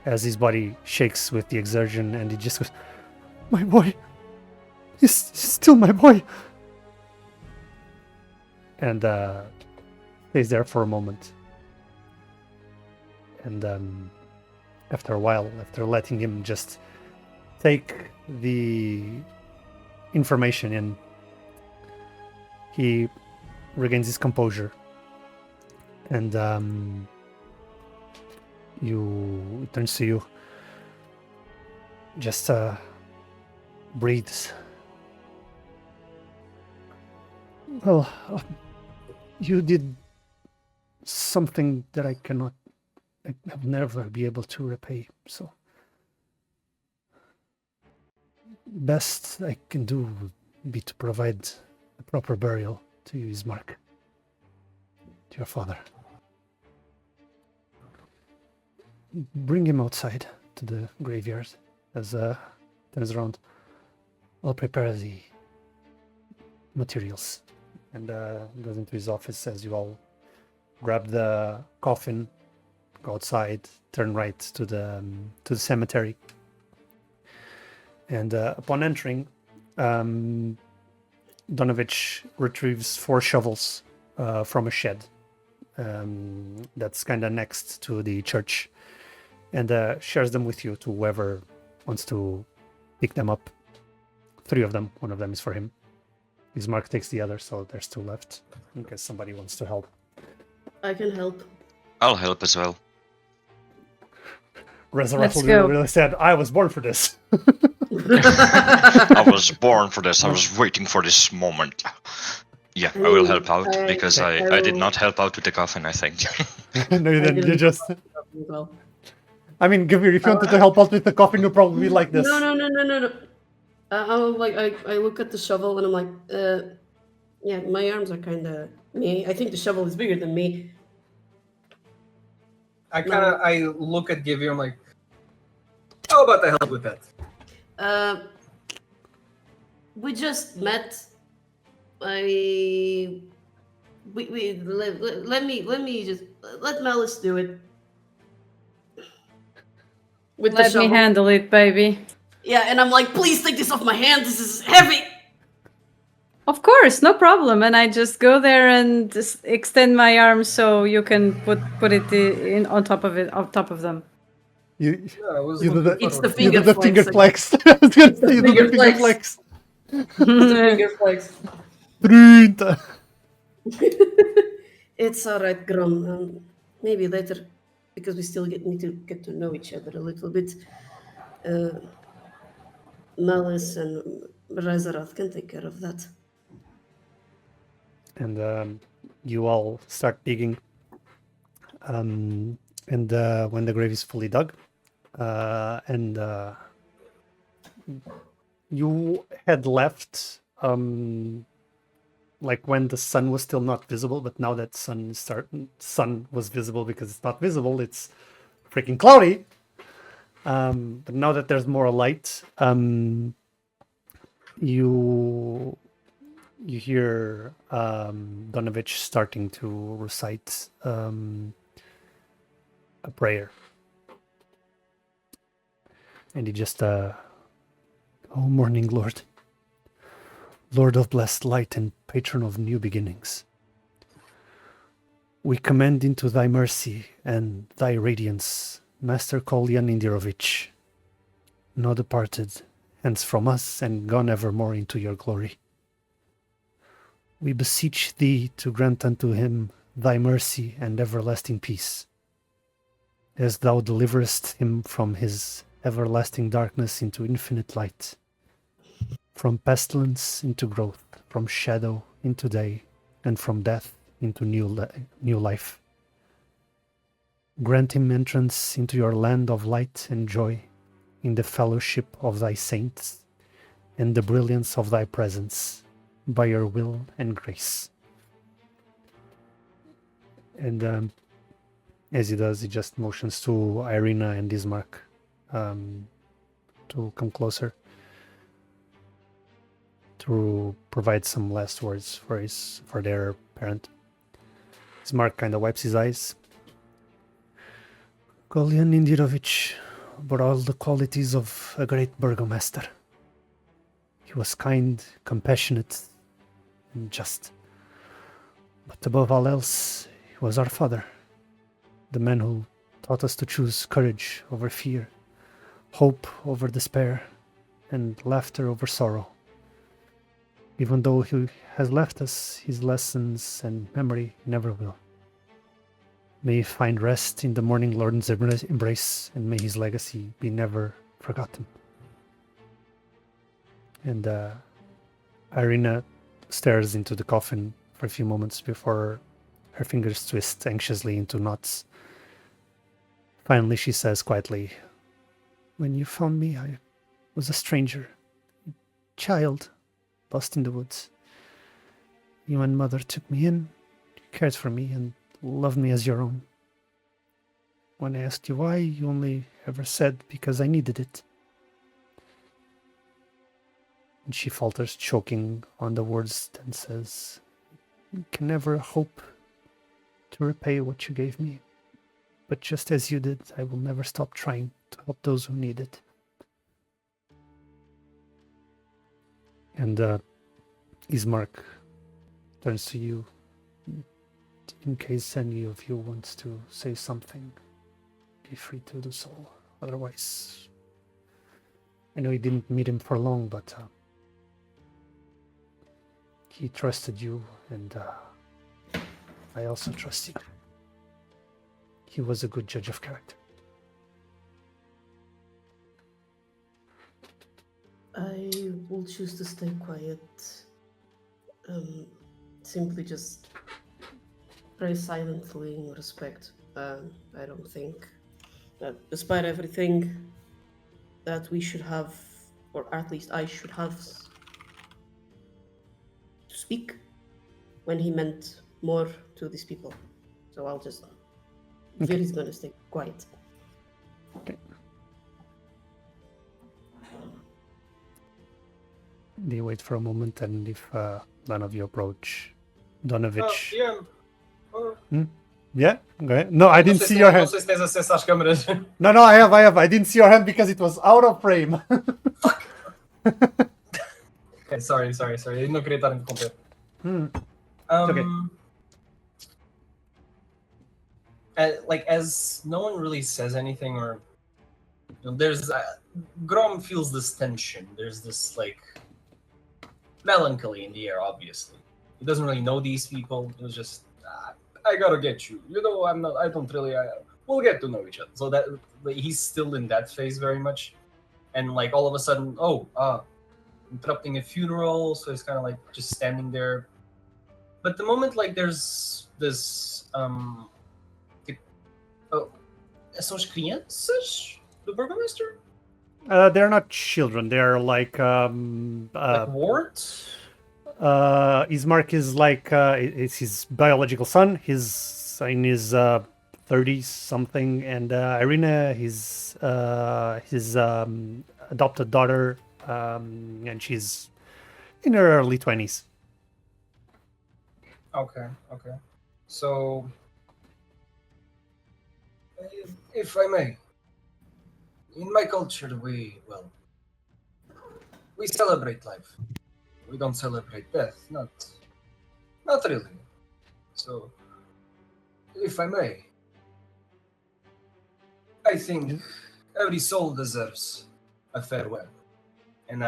as his body shakes with the exertion, and he just goes, "My boy! He's still my boy!" And stays there for a moment. And after a while, after letting him just take the information in, he regains his composure. And he turns to you. Just breathe. Well, you did something that I'll never be able to repay, so best I can do would be to provide a proper burial to you, Ismark, to your father. Bring him outside to the graveyard as turns around. I'll prepare the materials. And goes into his office as you all grab the coffin, go outside, turn right to the cemetery. And upon entering, Donovich retrieves 4 shovels from a shed that's kind of next to the church, and shares them with you to whoever wants to pick them up. 3 of them. 1 of them is for him. Ismark takes the other, so there's 2 left in case somebody wants to help. I can help. I'll help as well. Rezarath go. really said, "I was born for this." I was born for this. I was waiting for this moment. Yeah, I will help out because I did not help out with the coffin, I think. No, you didn't. You just... Well. I mean, Guevir, if you wanted to help out with the coffin, you'll probably be like this. No. I look at the shovel and I'm like, yeah, my arms are kind of me. I think the shovel is bigger than me. I look at Guevir. I'm like, how about I help with that? We just met. Let Malice do it. With the Let me shovel. handle it, baby. Yeah, and I'm like, please take this off my hand. This is heavy. Of course, no problem. And I just go there and just extend my arm so you can put it in on top of it, on top of them. You Yeah, I was You do looking the- It's forward the to you do the finger flex, flex. I was gonna say, you do finger the finger flex. flex. It's the finger flex. 30. It's all right, Grom. Maybe later, because we still need to get to know each other a little bit. Malice and Rezarath can take care of that. And you all start digging. And when the grave is fully dug, and you had left, like when the sun was still not visible, but now that sun was visible because it's not visible, it's freaking cloudy. But now that there's more light, you hear Donovich starting to recite a prayer. And he just, O morning Lord, Lord of blessed light and patron of new beginnings, we commend into thy mercy and thy radiance Master Kolyan Indirovich, now departed, hence from us and gone evermore into your glory. We beseech thee to grant unto him thy mercy and everlasting peace, as thou deliverest him from his everlasting darkness into infinite light, from pestilence into growth, from shadow into day, and from death into new life. Grant him entrance into your land of light and joy, in the fellowship of thy saints, and the brilliance of thy presence, by your will and grace. And as he does, he just motions to Ireena and Ismark to come closer, to provide some last words for their parent. Ismark kind of wipes his eyes. Kolyan Indirovich bore all the qualities of a great burgomaster. He was kind, compassionate, and just. But above all else, he was our father, the man who taught us to choose courage over fear, hope over despair, and laughter over sorrow. Even though he has left us, his lessons and memory never will. May he find rest in the morning Lord's embrace, and may his legacy be never forgotten. And Ireena stares into the coffin for a few moments before her fingers twist anxiously into knots. Finally, she says quietly, "When you found me, I was a stranger, a child, lost in the woods. You and Mother took me in, cared for me, and loved me as your own. When I asked you why, you only ever said because I needed it." And she falters, choking on the words, and says, "You can never hope to repay what you gave me. But just as you did, I will never stop trying to help those who need it." And Ismark turns to you. In case any of you wants to say something, be free to do so. Otherwise, I know you didn't meet him for long, but he trusted you, and I also trust you. He was a good judge of character. I will choose to stay quiet. Simply just pray silently in respect. I don't think that despite everything that we should have, or at least I should have, to speak when he meant more to these people. So I'll just... Okay. Viri's gonna stay quiet. Okay. They wait for a moment, and if none of you approach, Donovich. Yeah, go ahead. No, I didn't see your hand. Não sei se tens acesso às câmeras. No, I have. I didn't see your hand because it was out of frame. Okay, Sorry. Non queria estar a interromper. okay. Like, as no one really says anything, or there's Grom feels this tension. There's this like melancholy in the air. Obviously, he doesn't really know these people. It was just, I gotta get you. You know, I'm not. I don't really. We'll get to know each other. So that he's still in that phase very much, and like all of a sudden, interrupting a funeral. So he's kind of like just standing there. But the moment like there's this são as crianças do Burgomaster? They're not children. They're like wards? Ismark is like it's his biological son. He's in his 30s something, and Ireena, his adopted daughter, and she's in her early 20s. Okay. So, if I may, in my culture, we celebrate life. We don't celebrate death. Not really. So, if I may, I think every soul deserves a farewell. And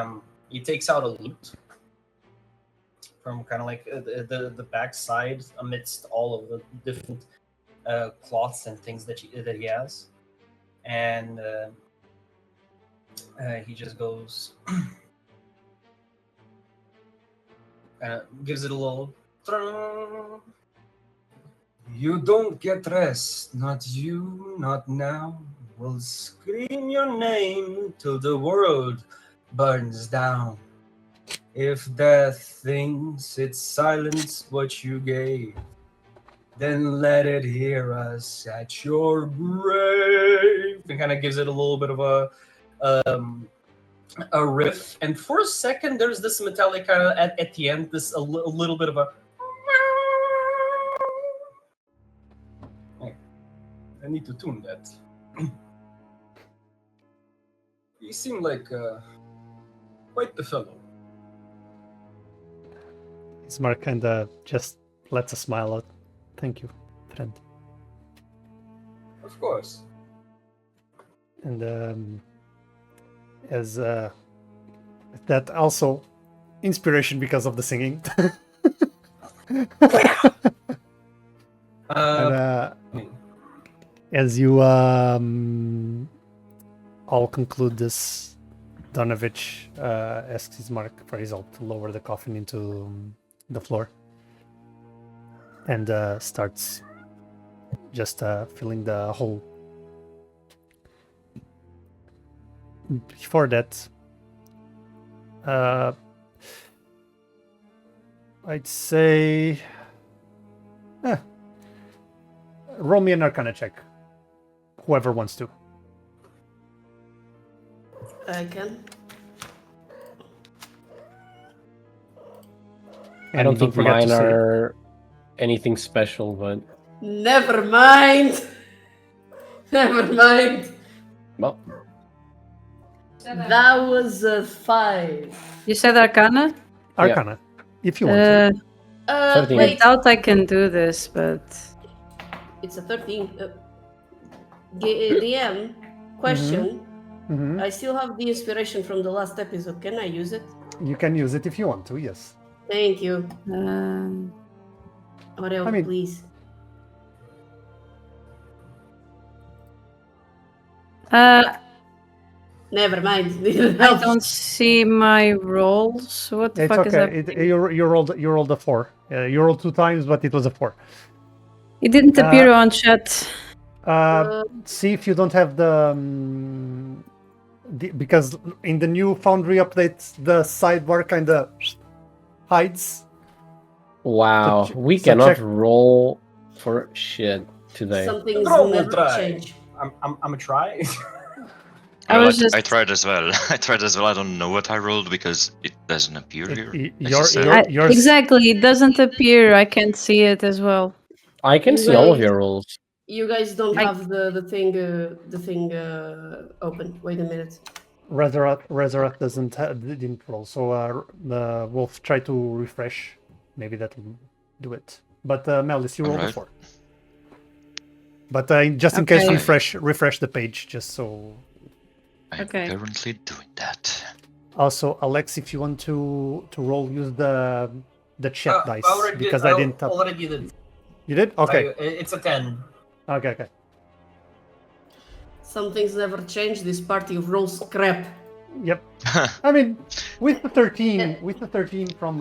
he takes out a lute from kind of like the back side amidst all of the different cloths and things that he has, and he just goes, gives it a little. You don't get rest, not you, not now. We'll scream your name till the world burns down. If death thinks it's silence what you gave, then let it hear us at your grave. And kind of gives it a little bit of a riff. And for a second, there's this metallic kind of at the end, this a little bit of a. I need to tune that. You seem like quite the fellow. Ismark kind of just lets a smile out. Thank you, friend. Of course. And as that also inspiration because of the singing. And, as you all conclude this, Donovich asks Ismark for his help to lower the coffin into the floor, and starts just filling the hole. Before that, I'd say roll me an Arcana check. Whoever wants to. I can. I don't think mine are anything special, but Never mind. well, That was a 5. You said Arcana? Arcana, if you want to. 13. I Wait, doubt I can do this, but it's a 13. DM, question. Mhm. I still have the inspiration from the last episode. Can I use it? You can use it if you want to, yes. Thank you. What else, I mean- please? Never mind. I don't see my rolls. What the It's fuck is okay. that? You rolled a 4. You rolled 2 times, but it was a 4. It didn't appear on chat. See if you don't have the because in the new Foundry update, the sidebar kind of hides. wow, So we so cannot check- roll for shit today. Some things Grom will never try. change. I'm a try. I tried as well. I don't know what I rolled because it doesn't appear here. as you said. Yours- Exactly, it doesn't appear. I can't see it as well. I can You see all of guys- your rolls. You guys don't I- have the thing open. Wait a minute. Rezarath didn't roll, so we'll try to refresh. Maybe that'll do it. But Malice, you rolled a Alright. 4. But just in case, Okay. refresh the page, just so. I'm Okay. currently doing that. Also, Alex, if you want to roll, use the chat dice because I didn't. Already did. You did? Okay. It's a 10. Okay. Some things never change. This party rolls crap. Yep. I mean, with the 13 from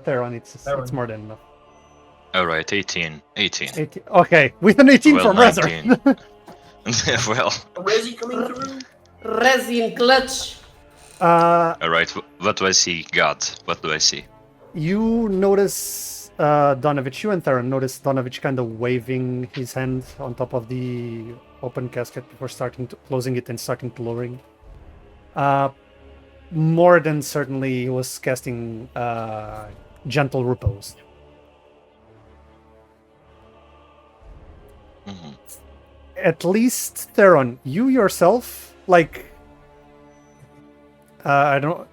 Theron, it's more than enough. Alright, 18. 18. Okay, with an 18 Well, from 19. Rezarath. Well, Resi coming through. Resin clutch. alright, what do I see? God, what do I see? You notice Donovich, you and Theron notice Donovich kind of waving his hand on top of the open casket before closing it and starting to lowering. More than certainly he was casting gentle repose. Mhm. At least Theron, you yourself, like, I don't.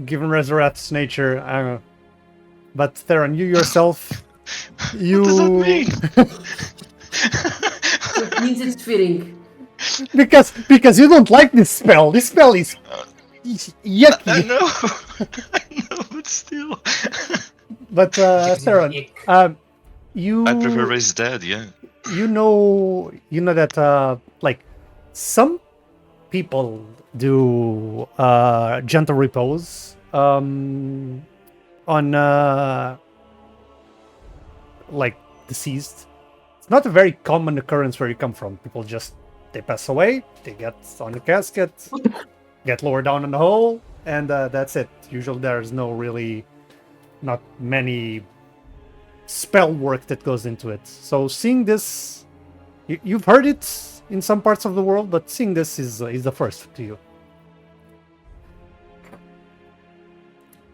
Given Rezarath's nature, I don't know. But Theron, you yourself, you. What does that mean? It means it's fitting. because you don't like this spell. This spell is yucky. I know, but still. But Theron, you. I prefer Raise Dead, yeah. You know that like some people do gentle repose on like deceased. It's not a very common occurrence where you come from. People they pass away, they get on the casket, get lower down in the hole, and that's it. Usually there's not many spell work that goes into it. So seeing this, you've heard it in some parts of the world, but seeing this is the first to you.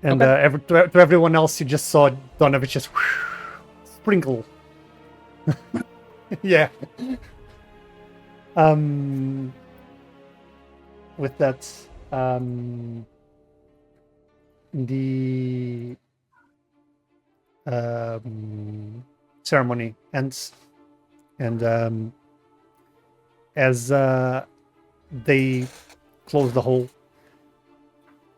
And to everyone else, you just saw Donovich just sprinkle. Yeah. With that, the ceremony ends, and as they close the hole,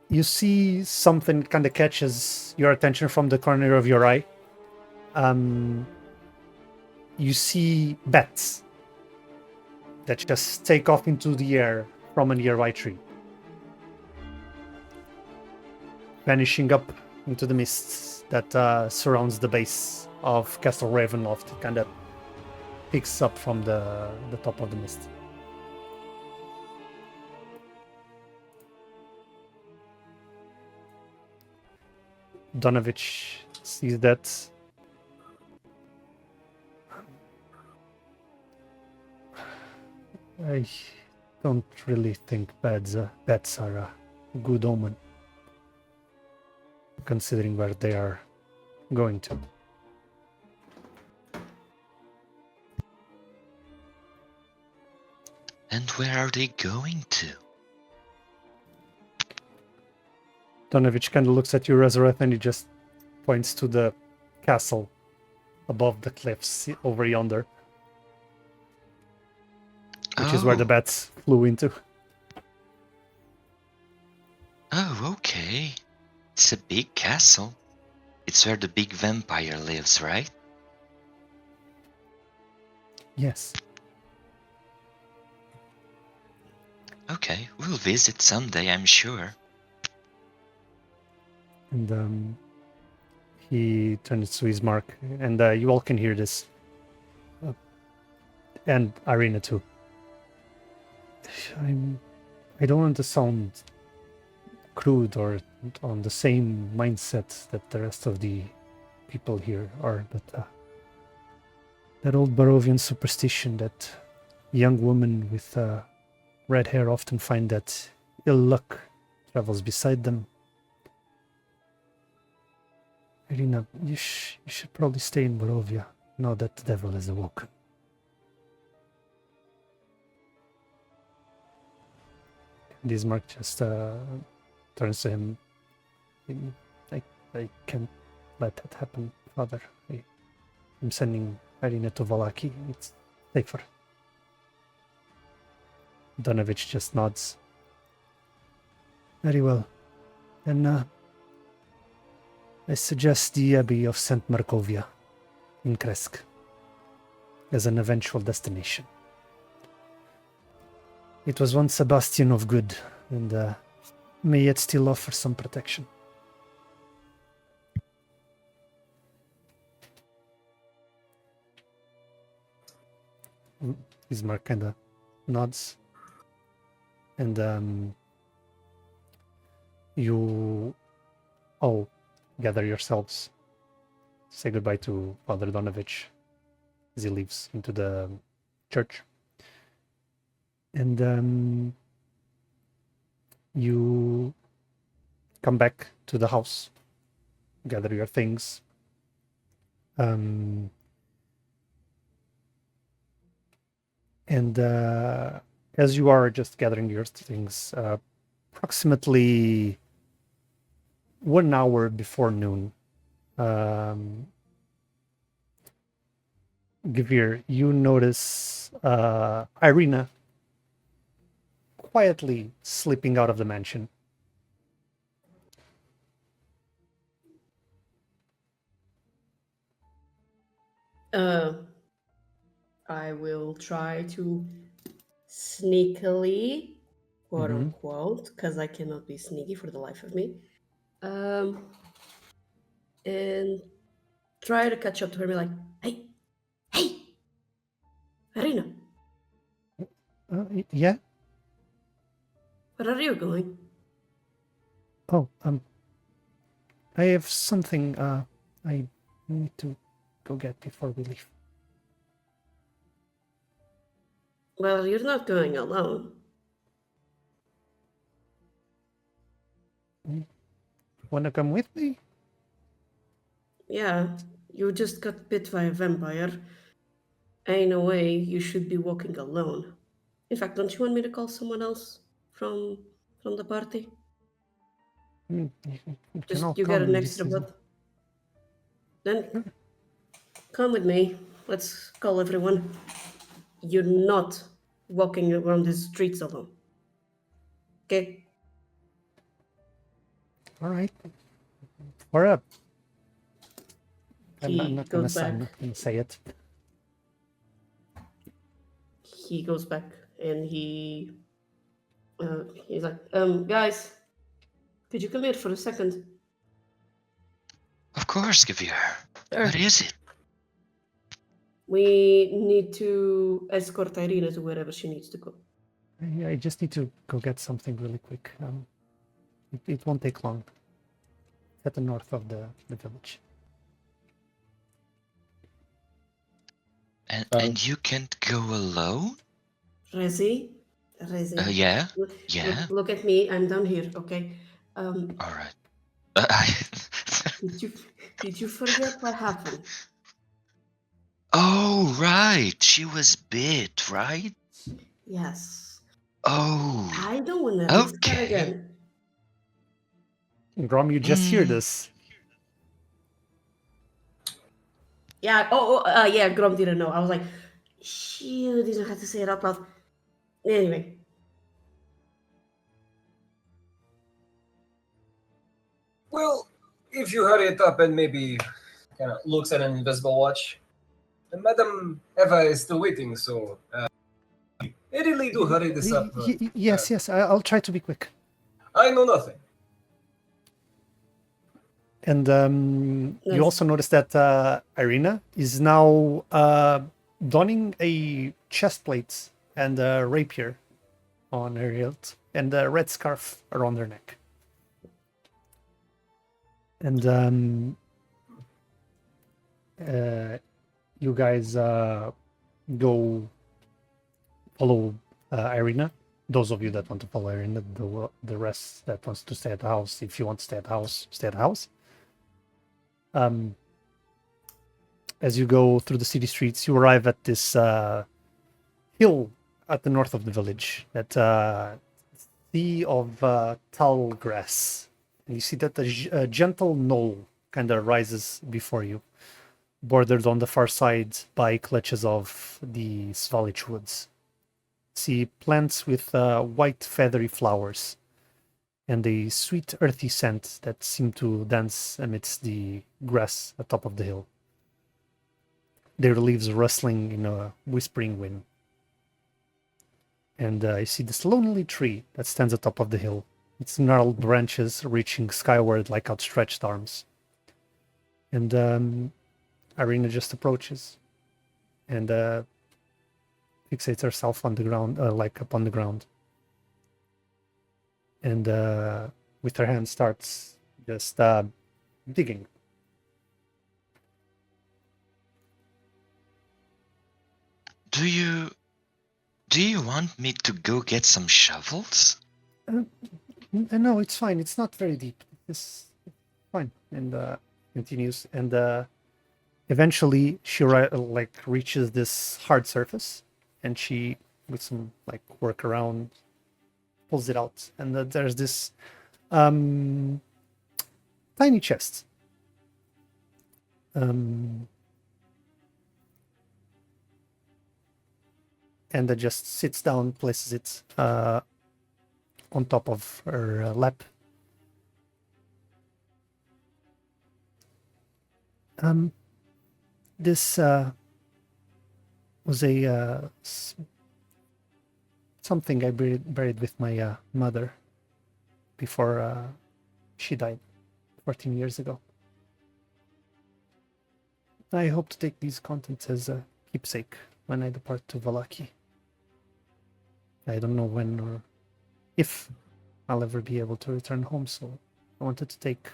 you see something kind of catches your attention from the corner of your eye. You see bats that just take off into the air from a nearby tree, vanishing up into the mists that surrounds the base of Castle Ravenloft. It kind of picks up from the top of the mist. Donovich sees that. I don't really think bats are a good omen, considering where they are going to. And where are they going to? Donovich kind of looks at you, Rezarath, and he just points to the castle above the cliffs over yonder, which is where the bats flew into. Oh, okay. It's a big castle. It's where the big vampire lives, right? Yes. Okay, we'll visit someday, I'm sure. And he turns to Ismark, and you all can hear this. And Ireena too. I don't want to sound crude or on the same mindset that the rest of the people here are, but that old Barovian superstition that young women with red hair often find that ill luck travels beside them. Ireena, you should probably stay in Barovia now that the devil has awoken. Ismark just turns to him. I can't let that happen, Father. I'm sending Ireena to Vallaki. It's safer. Donovich just nods. Very well. Then I suggest the Abbey of St. Markovia in Kresk as an eventual destination. It was once a bastion of good, and may yet still offer some protection. Ismark kind of nods, and you all gather yourselves, say goodbye to Father Donovich as he leaves into the church, and you come back to the house, gather your things. And as you are just gathering your things, approximately 1 hour before noon, Guevir, you notice Ireena quietly slipping out of the mansion. I will try to sneakily, quote unquote, because I cannot be sneaky for the life of me, and try to catch up to her and be like, hey, Ireena, Yeah? where are you going? Oh, I have something I need to go get before we leave. Well, you're not going alone. Wanna come with me? Yeah, you just got bit by a vampire. Ain't no way you should be walking alone. In fact, don't you want me to call someone else from the party? You Just cannot you get come. an extra butt. Then come with me. Let's call everyone. You're not walking around the streets alone. Okay? All right. We're up. I'm He not gonna goes back. say it. He goes back and he's like, guys, could you come here for a second? Of course, Guevir. What is it? We need to escort Ireena to wherever she needs to go. I just need to go get something really quick. It won't take long. At the north of the village. And you can't go alone? Rezi? Yeah. Look at me. I'm down here. Okay. All right. Did you forget what happened? Oh, right. She was bit, right? Yes. Oh. I don't want to risk that Okay. again. Grom, you just hear this. Yeah. Yeah. Grom didn't know. I was like, you didn't have to say it out loud. Anyway. Well, if you hurry it up and maybe kind of looks at an invisible watch, Madam Eva is still waiting, so I really do hurry this up. Yes, I'll try to be quick. I know nothing. And Nice. you also notice that Ireena is now donning a chest plate and a rapier on her hilt and a red scarf around her neck. And you guys go follow Ireena. Those of you that want to follow Ireena, the rest that wants to stay at the house, if you want to stay at the house, stay at the house. As you go through the city streets, you arrive at this hill at the north of the village that sea of tall grass. And you see that a gentle knoll kind of rises before you, bordered on the far side by clutches of the Svalich woods. See plants with white feathery flowers and a sweet earthy scent that seem to dance amidst the grass atop of the hill, their leaves rustling in a whispering wind. And I see this lonely tree that stands atop of the hill, its gnarled branches reaching skyward like outstretched arms. And Ireena just approaches and fixates herself on the ground, like upon the ground. And with her hand starts just digging. Do you want me to go get some shovels? No, it's fine. It's not very deep. It's fine. And continues. And eventually, she reaches this hard surface, and she, with some like work around, pulls it out. And there's this tiny chest. And just sits down, places it on top of her lap. This was a something I buried with my mother before she died 14 years ago. I hope to take these contents as a keepsake when I depart to Vallaki. I don't know when or if I'll ever be able to return home, so I wanted to take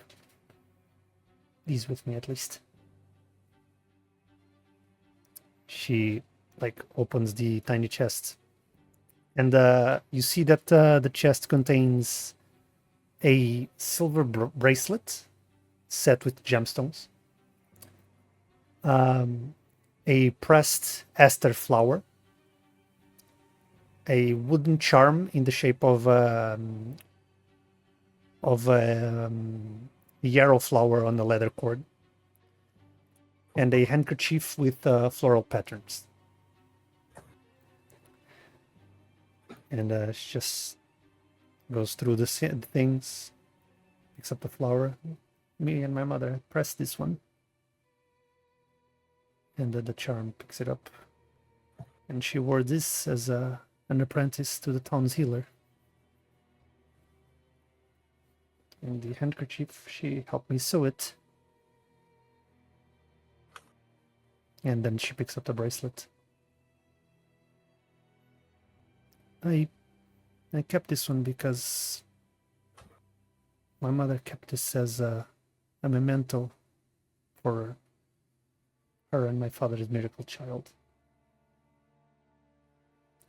these with me at least. She opens the tiny chest, and you see that the chest contains a silver bracelet set with gemstones, a pressed aster flower, a wooden charm in the shape of a yarrow flower on a leather cord, and a handkerchief with floral patterns. And she just goes through the things, picks up the flower. Me and my mother press this one, and the charm picks it up. And she wore this as an apprentice to the town's healer. And the handkerchief, she helped me sew it. And then she picks up the bracelet. I kept this one because my mother kept this as a memento for her and my father's miracle child.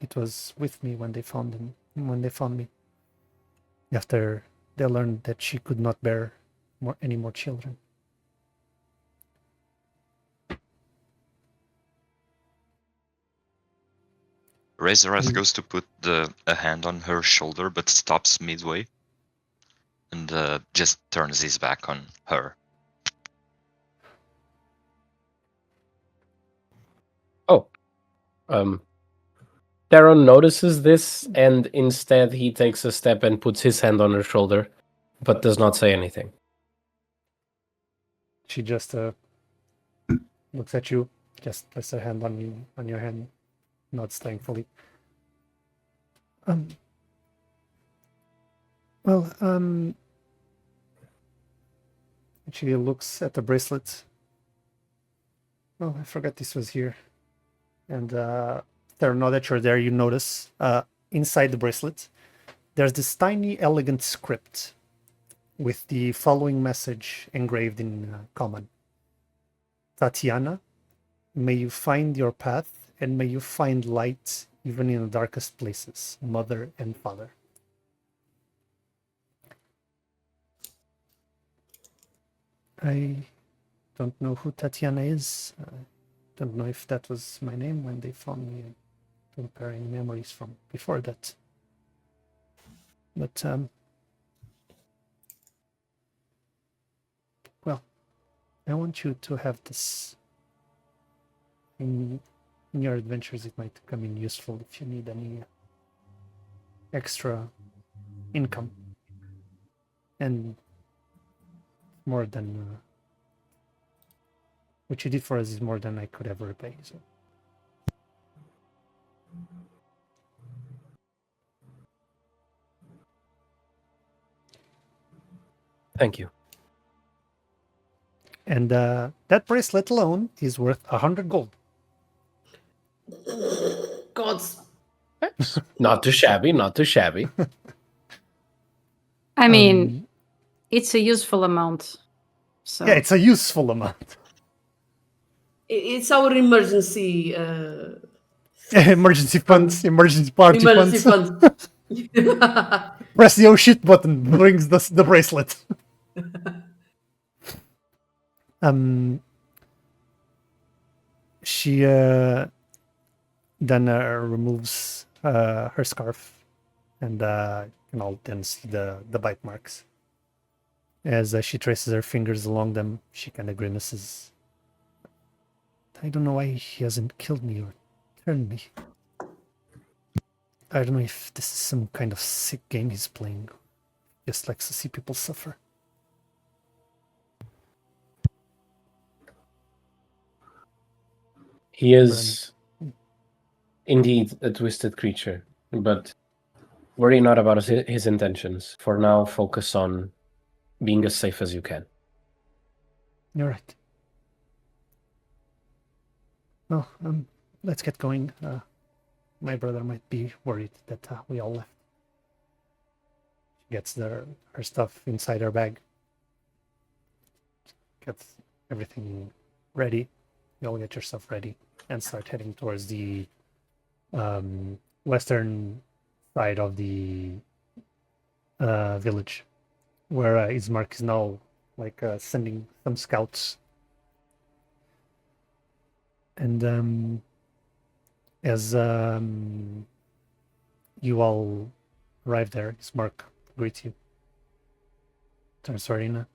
It was with me when they found me. After they learned that she could not bear any more children. Rezarath goes to put a hand on her shoulder, but stops midway, and just turns his back on her. Theron notices this, and instead he takes a step and puts his hand on her shoulder, but does not say anything. She just looks at you, just places her hand on your hand, nods thankfully. She looks at the bracelet. Oh, I forgot this was here. And now that you're there, you notice inside the bracelet, there's this tiny, elegant script with the following message engraved in common. Tatiana, may you find your path, and may you find light even in the darkest places, mother and father. I don't know who Tatiana is. Don't know if that was my name when they found me. I don't have any memories from before that. But well, I want you to have this in your adventures. It might come in useful if you need any extra income, and more than what you did for us is more than I could ever repay. So. Thank you. And that bracelet alone is worth 100 gold. Gods. Not too shabby, not too shabby. I mean, it's a useful amount. So Yeah, it's a useful amount. It's our emergency. Emergency funds, emergency party Emergency funds. fund. Press the oh shit button, brings the bracelet. She then removes her scarf, and you can all then see the bite marks. As she traces her fingers along them, she kind of grimaces. I don't know why he hasn't killed me or turned me. I don't know if this is some kind of sick game he's playing. Just likes to see people suffer. He is indeed a twisted creature, but worry not about his intentions. For now, focus on being as safe as you can. You're right. Well, let's get going. My brother might be worried that we all left. She gets her stuff inside her bag. Gets everything ready. You all get your stuff ready and start heading towards the western side of the village, where Ismark is now sending some scouts. And as you all arrive there, Ismark greets you. Turns to Ireena.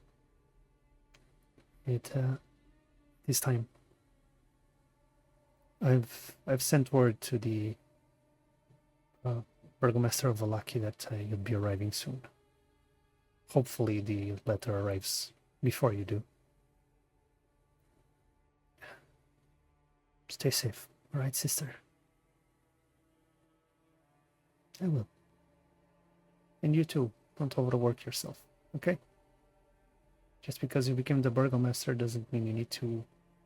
This time, I've sent word to the Burgomaster of Vallaki that you'll be arriving soon. Hopefully the letter arrives before you do. Stay safe, all right, sister? I will. And you too, don't overwork yourself, okay? Just because you became the Burgomaster doesn't mean you need to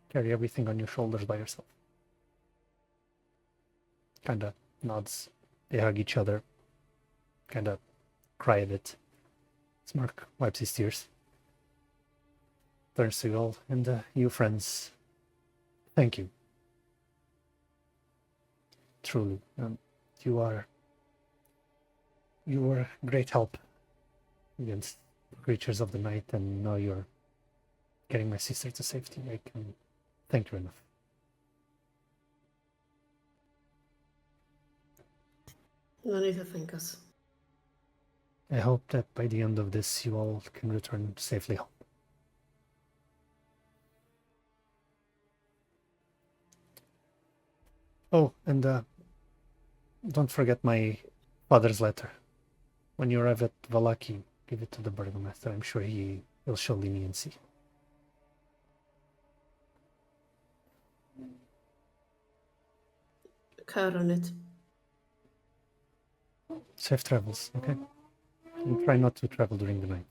carry everything on your shoulders by yourself. Kinda nods. They hug each other. Kinda cry a bit. Ismark wipes his tears. Turns to you all, and you friends, thank you. Truly, you were great help against the creatures of the night, and now you're getting my sister to safety. I can thank you enough. No need to thank us. I hope that by the end of this, you all can return safely home. Oh, and don't forget my father's letter. When you arrive at Vallaki, give it to the Burgomaster. I'm sure he'll show leniency. Count on it. Safe travels, okay? And try not to travel during the night.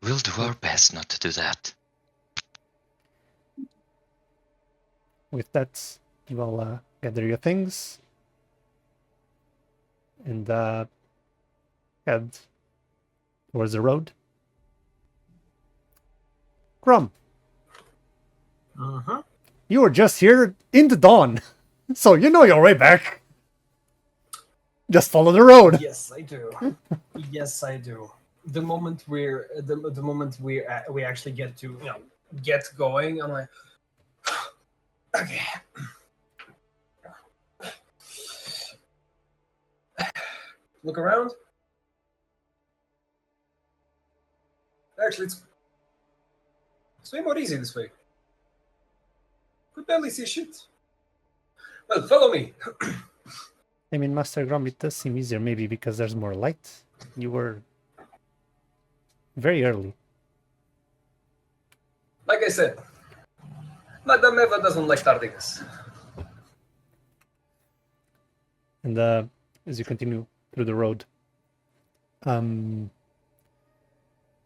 We'll do our best not to do that. With that, you all gather your things and head towards the road. Grom, you were just here in the dawn, so you know your way back. Just follow the road. Yes, I do. Yes, I do. The moment we actually get to get going, I'm like, okay. Look around. Actually, it's way more easy this way. Could barely see shit. Well, follow me. I mean, Master Grom, it does seem easier, maybe because there's more light. You were very early. Like I said, Madam Eva doesn't like tardiness. And as you continue through the road,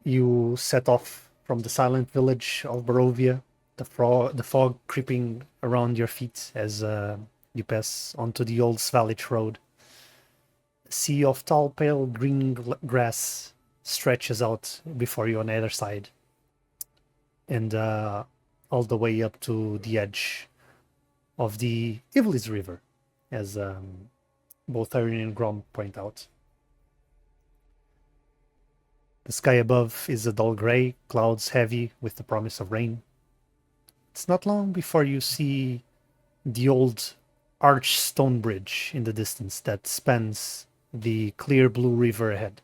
you set off from the silent village of Barovia, the fog creeping around your feet as you pass onto the old Svalich road. A sea of tall, pale green grass stretches out before you on either side, and all the way up to the edge of the Ivlis River, as both Aryn and Grom point out. The sky above is a dull grey, clouds heavy with the promise of rain. It's not long before you see the old arched stone bridge in the distance that spans the clear blue river ahead.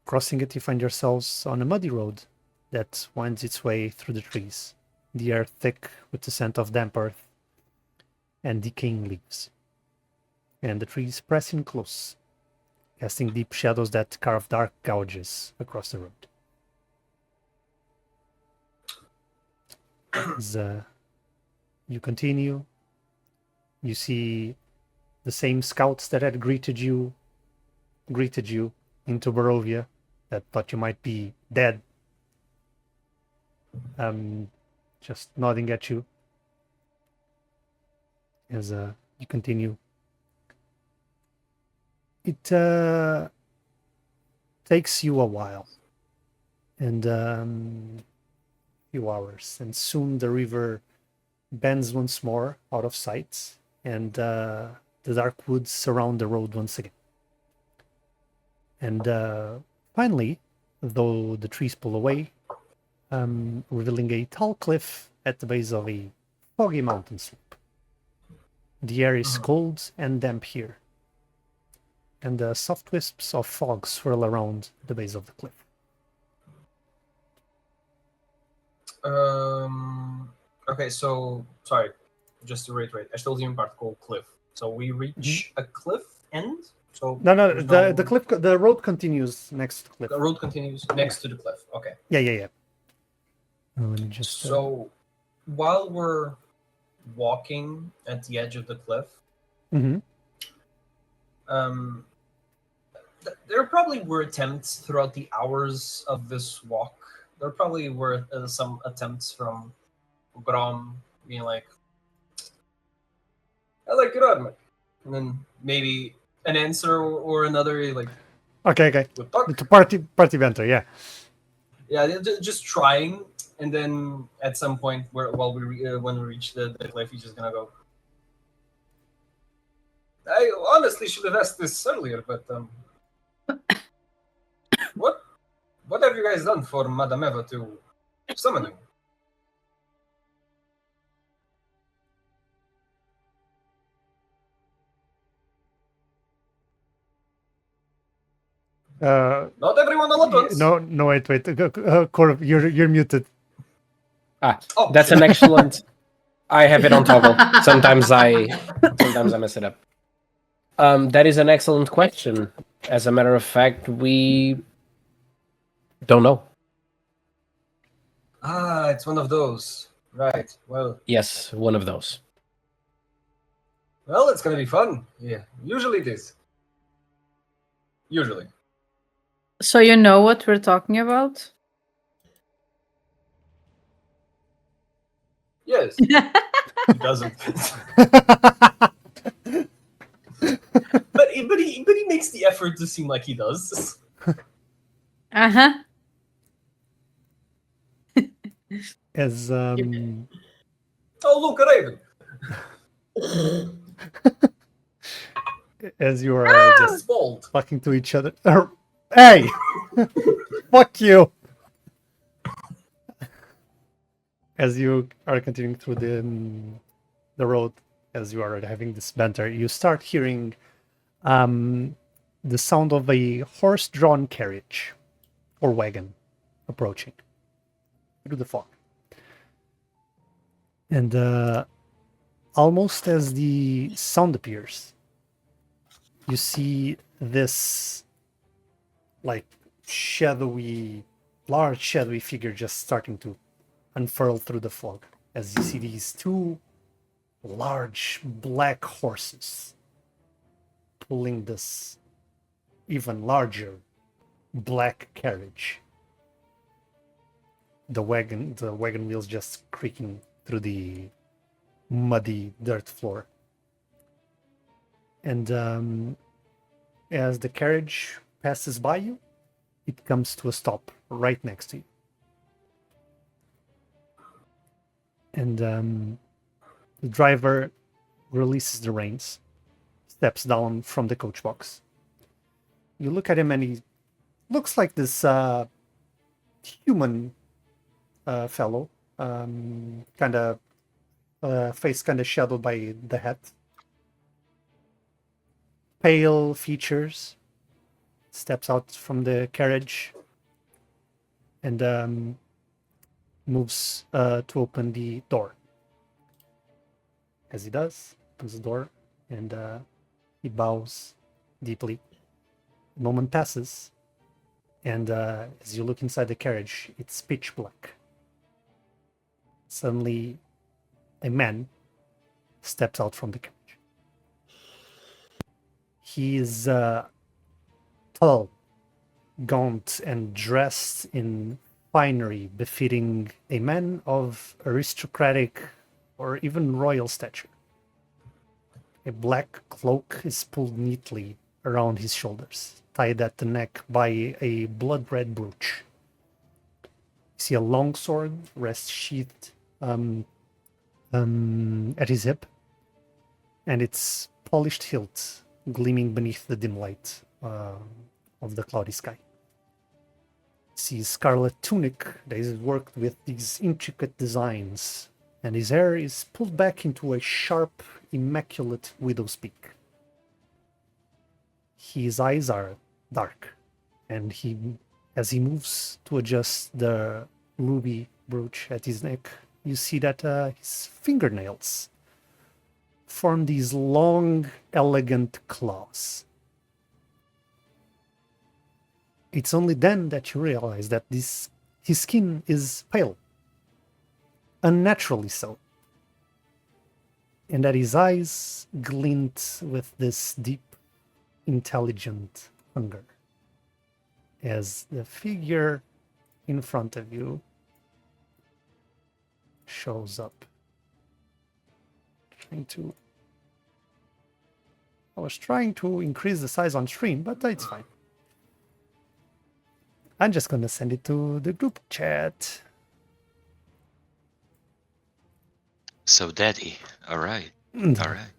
Crossing it, you find yourselves on a muddy road that winds its way through the trees, the air thick with the scent of damp earth and decaying leaves. And the trees press in close, casting deep shadows that carve dark gouges across the road. As you continue, you see the same scouts that had greeted you into Barovia, that thought you might be dead, just nodding at you as you continue. It takes you a while, and few hours, and soon the river bends once more out of sight, and the dark woods surround the road once again. And finally, though the trees pull away, revealing a tall cliff at the base of a foggy mountain slope. The air is cold and damp here, and soft wisps of fog swirl around the base of the cliff. Okay, so sorry, just to reiterate, I still didn't part called cliff. So we reach a cliff end. So No, there's the cliff, the road continues next to the cliff. The road continues next to the cliff. Okay. Yeah. Let me just. So while we're walking at the edge of the cliff, Mhm. there probably were attempts throughout the hours of this walk. There probably were some attempts from Grom being like, I like Grom. And then maybe an answer or another, like, Okay. with Puck. It's a party banter, yeah. Yeah, just trying. And then at some point, when we reach the cliff, he's just gonna go, I honestly should have asked this earlier, but what have you guys done for Madam Eva to summon you? Not everyone all at once. No, wait. Corv, you're muted. Oh, That's an excellent. I have it on toggle. Sometimes I mess it up. That is an excellent question. As a matter of fact, we don't know. It's one of those. Right. Well, Yes, one of those. it's gonna be fun. Yeah, usually it is. Usually. So you know what we're talking about? Yes. He doesn't. but he makes the effort to seem like he does. Uh-huh. As Oh, look, a raven. as you are just It's bold. talking to each other. Hey, fuck you. As you are continuing through the road, as you are having this banter, you start hearing the sound of a horse-drawn carriage or wagon approaching through the fog. And almost as the sound appears, you see this like large shadowy figure just starting to unfurl through the fog as you see these two large black horses pulling this even larger black carriage. The wagon wheels just creaking through the muddy dirt floor. And as the carriage passes by you, it comes to a stop right next to you. And the driver releases the reins, steps down from the coach box. You look at him and he looks like this human fellow, kind of face kind of shadowed by the hat. Pale features, steps out from the carriage and moves to open the door. As he does, opens the door and he bows deeply. A moment passes, and as you look inside the carriage, it's pitch black. Suddenly, a man steps out from the carriage. He is tall, gaunt, and dressed in finery befitting a man of aristocratic or even royal stature. A black cloak is pulled neatly around his shoulders, tied at the neck by a blood-red brooch. You see a long sword rests sheathed at his hip, and its polished hilt gleaming beneath the dim light of the cloudy sky. See a scarlet tunic that is worked with these intricate designs, and his hair is pulled back into a sharp, immaculate widow's peak. His eyes are dark, and as he moves to adjust the ruby brooch at his neck, you see that his fingernails form these long, elegant claws. It's only then that you realize that his skin is pale, unnaturally so, and that his eyes glint with this deep, intelligent hunger. As the figure in front of you shows up. I was trying to increase the size on stream, but it's fine. I'm just gonna send it to the group chat. So, Daddy, alright. Alright.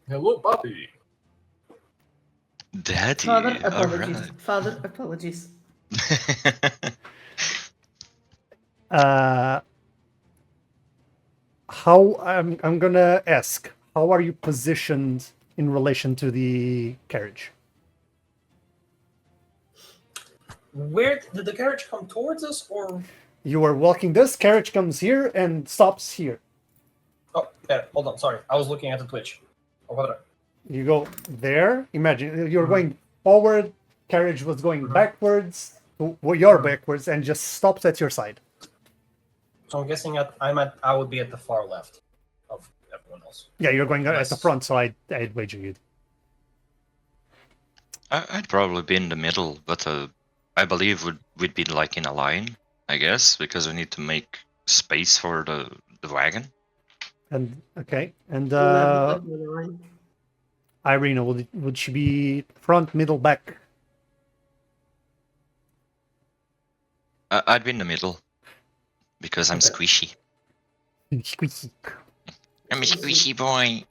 Hello, Bobby. Daddy, Father, apologies. alright. Father, apologies. How I'm gonna ask, how are you positioned in relation to the carriage? Where did the carriage come towards us, or? You are walking this, carriage comes here and stops here. Oh, yeah, hold on, sorry. I was looking at the Twitch. You go there, imagine you're going forward, carriage was going backwards, you're backwards, and just stops at your side. So I'm guessing I would be at the far left of everyone else. Yeah, you're going at the Yes. front, so I'd wager you'd. I'd probably be in the middle, but I believe we'd be like in a line, I guess, because we need to make space for the wagon. And okay, and We'll have the line. Ireena, would she be front, middle, back? I'd be in the middle, because I'm Okay. squishy. Squeaky. I'm a squishy boy.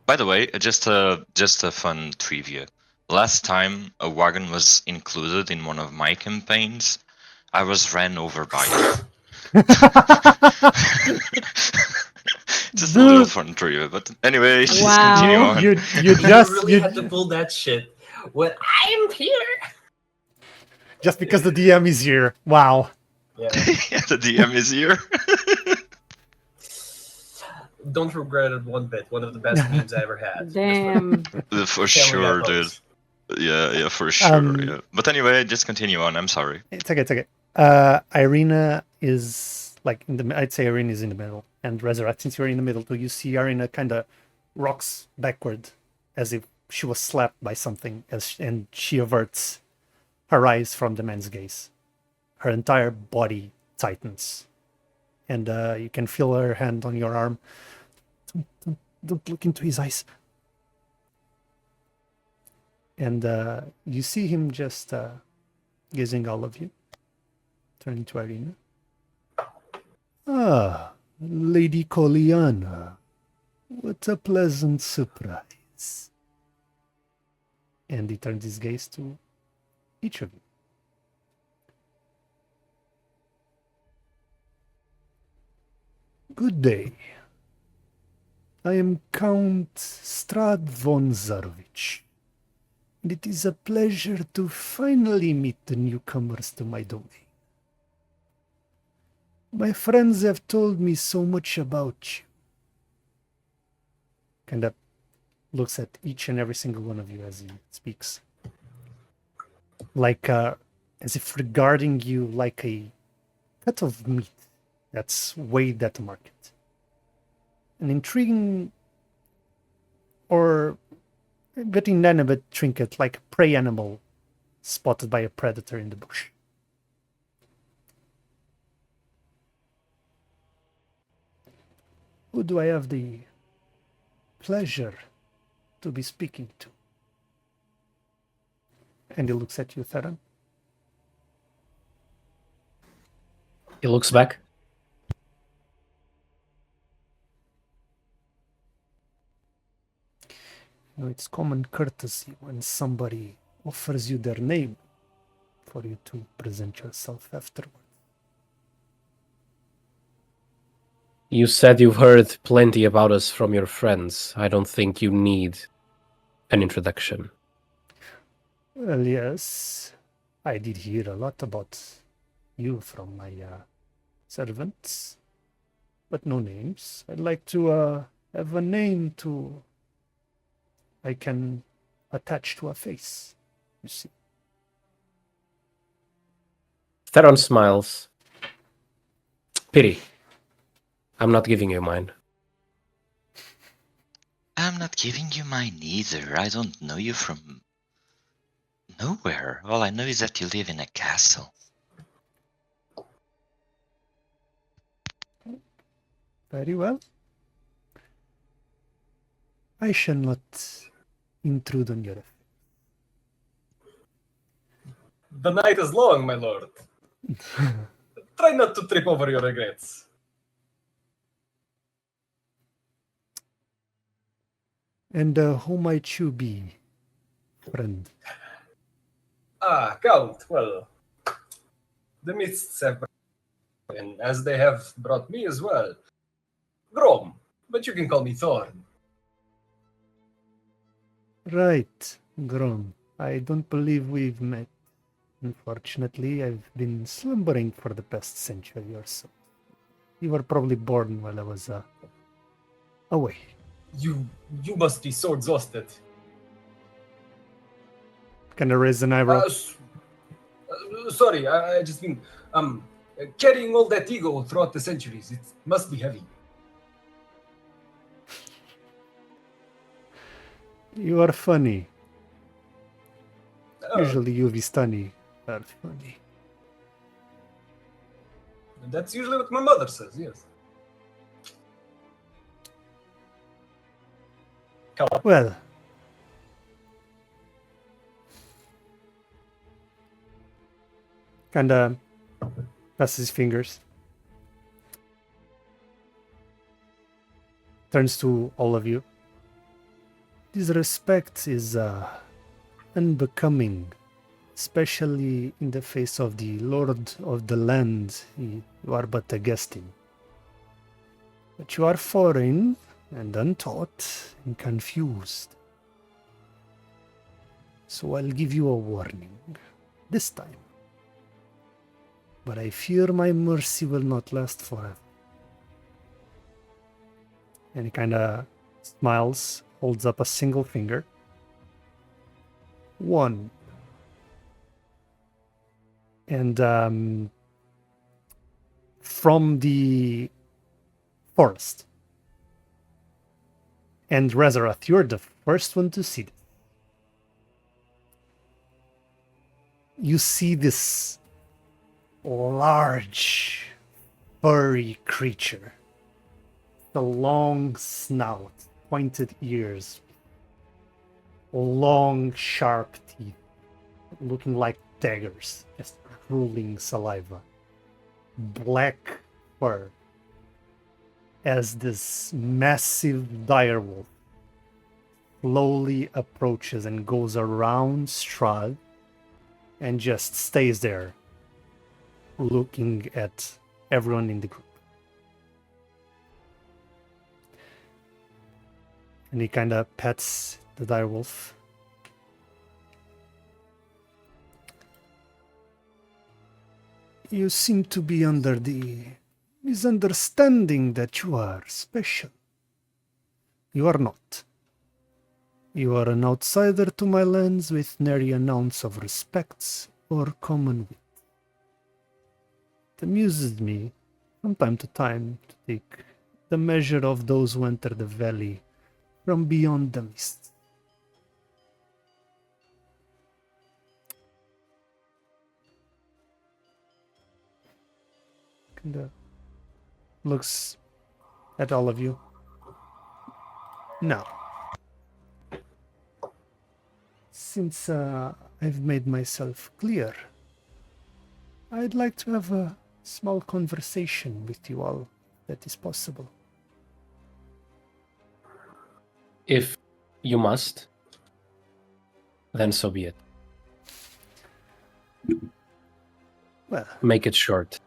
By the way, just a fun trivia. Last time a wagon was included in one of my campaigns, I was ran over by it. Just a little fun trivia, but anyway, just Wow. continue on. you You just really you, had to pull that shit. When I'm here. just because the DM is here. Wow. Yeah. Yeah, the DM is here. Don't regret it one bit. One of the best memes I ever had. Damn. For Family sure, Guy dude. pose. Yeah, for sure. Um, Yeah. But anyway, just continue on. I'm sorry. It's okay. It's okay. Ireena is like in the. I'd say Ireena is in the middle, and Rezarath, since you're in the middle too, you see Ireena kind of rocks backward, as if she was slapped by something, and she averts her eyes from the man's gaze. Her entire body tightens, and you can feel her hand on your arm. Don't look into his eyes. And you see him just gazing all of you. Turning to Ireena. Ah, Lady Coliana. What a pleasant surprise. And he turns his gaze to each of you. Good day. I am Count Strahd von Zarovich, and it is a pleasure to finally meet the newcomers to my domain. My friends have told me so much about you. Kind of looks at each and every single one of you as he speaks. Like, as if regarding you like a cut of meat that's weighed at the market. An intriguing or a bit inanimate trinket like a prey animal spotted by a predator in the bush. Who do I have the pleasure to be speaking to? And he looks at you, Theron. He looks back. You know, it's common courtesy when somebody offers you their name for you to present yourself afterward. You said you've heard plenty about us from your friends. I don't think you need an introduction. Well, yes, I did hear a lot about you from my servants, but no names. I'd like to have a name to I can attach to a face, you see. Theron smiles. Pity. I'm not giving you mine. I'm not giving you mine either. I don't know you from nowhere. All I know is that you live in a castle. Very well. I shall not intrude on your affairs. The night is long, my lord. Try not to trip over your regrets. And who might you be, friend? Ah, Count. Well, the mists have brought, and as they have brought me as well. Grom, but you can call me Thorn. Right, Grom. I don't believe we've met. Unfortunately, I've been slumbering for the past century or so. You were probably born while I was away. You must be so exhausted. Can I raise an eyebrow? Sorry, I just mean carrying all that ego throughout the centuries. It must be heavy. You are funny. Oh, Usually you Vistani are funny. that's usually what my mother says. Yes. Well, kinda passes his fingers. Turns to all of you. This respect is unbecoming especially in the face of the Lord of the land you are but a guest in. But you are foreign and untaught and confused. So I'll give you a warning this time. But I fear my mercy will not last forever. And he kind of smiles, holds up a single finger. 1. And from the forest. And Rezarath, you're the first one to see this. You see this large, furry creature. The long snout, pointed ears, long, sharp teeth, looking like daggers, just drooling saliva. Black fur, as this massive direwolf slowly approaches and goes around Strahd and just stays there, looking at everyone in the group. And he kind of pets the direwolf. You seem to be under the misunderstanding that you are special. You are not. You are an outsider to my lands with nary an ounce of respect or common wit. It amuses me from time to time to take the measure of those who enter the valley from beyond the mist. Kinda looks at all of you. Now, since I've made myself clear, I'd like to have a small conversation with you all, if that is possible. If you must, then so be it. Well, Make it short.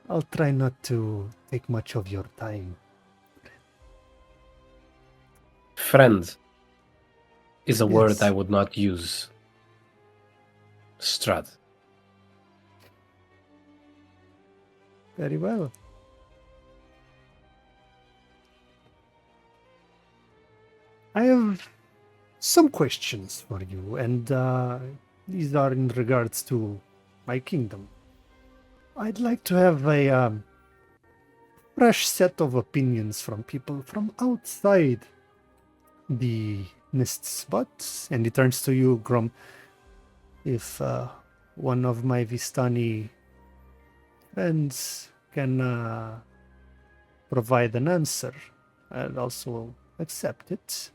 I'll try not to take much of your time. Friend is a word Yes. I would not use. Strahd. Very well. I have some questions for you, and these are in regards to my kingdom. I'd like to have a fresh set of opinions from people from outside the mists, but, and he turns to you, Grom, if one of my Vistani friends can provide an answer, I'd also accept it.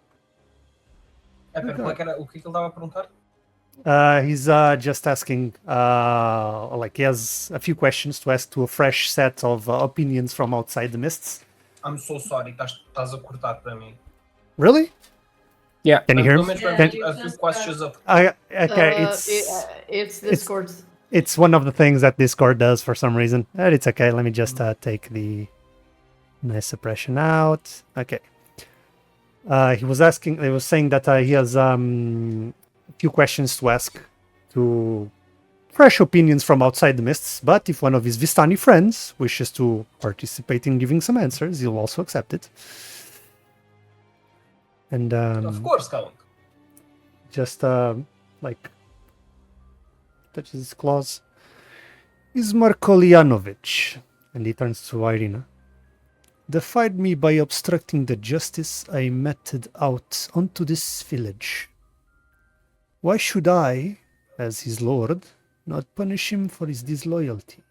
Pera, qual é que era, o que ele estava a perguntar? He's just asking, like he has a few questions to ask to a fresh set of opinions from outside the mists. I'm so sorry, estás a cortar para mim. Really? Yeah. Can you hear Pelo me? menos Can- a few questions up. Okay, It's Discord. it's one of the things that Discord does for some reason. But it's okay. Let me just take the noise suppression out. Okay. He was saying that he has a few questions to ask to fresh opinions from outside the mists, but if one of his Vistani friends wishes to participate in giving some answers, he'll also accept it. And Of course, Count. just like touches his claws. Ismark and he turns to Ireena, defied me by obstructing the justice I meted out onto this village. Why should I, as his lord, not punish him for his disloyalty?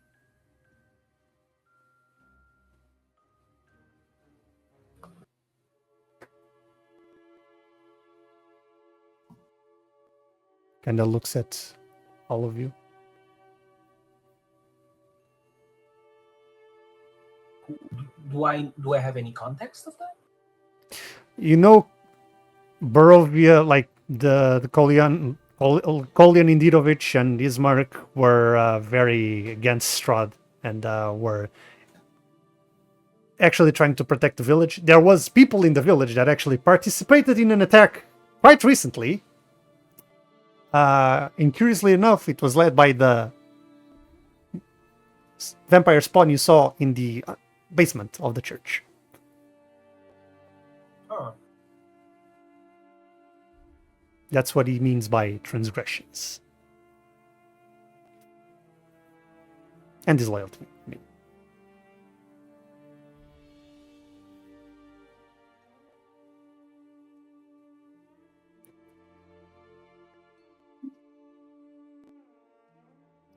Kinda looks at all of you. Do I have any context of that? You know, Barovia, like the Kolyan Indirovich and Ismark were very against Strahd and were actually trying to protect the village. There was people in the village that actually participated in an attack quite recently. And curiously enough, it was led by the vampire spawn you saw in the basement of the church. Huh. That's what he means by transgressions. And disloyalty. I mean.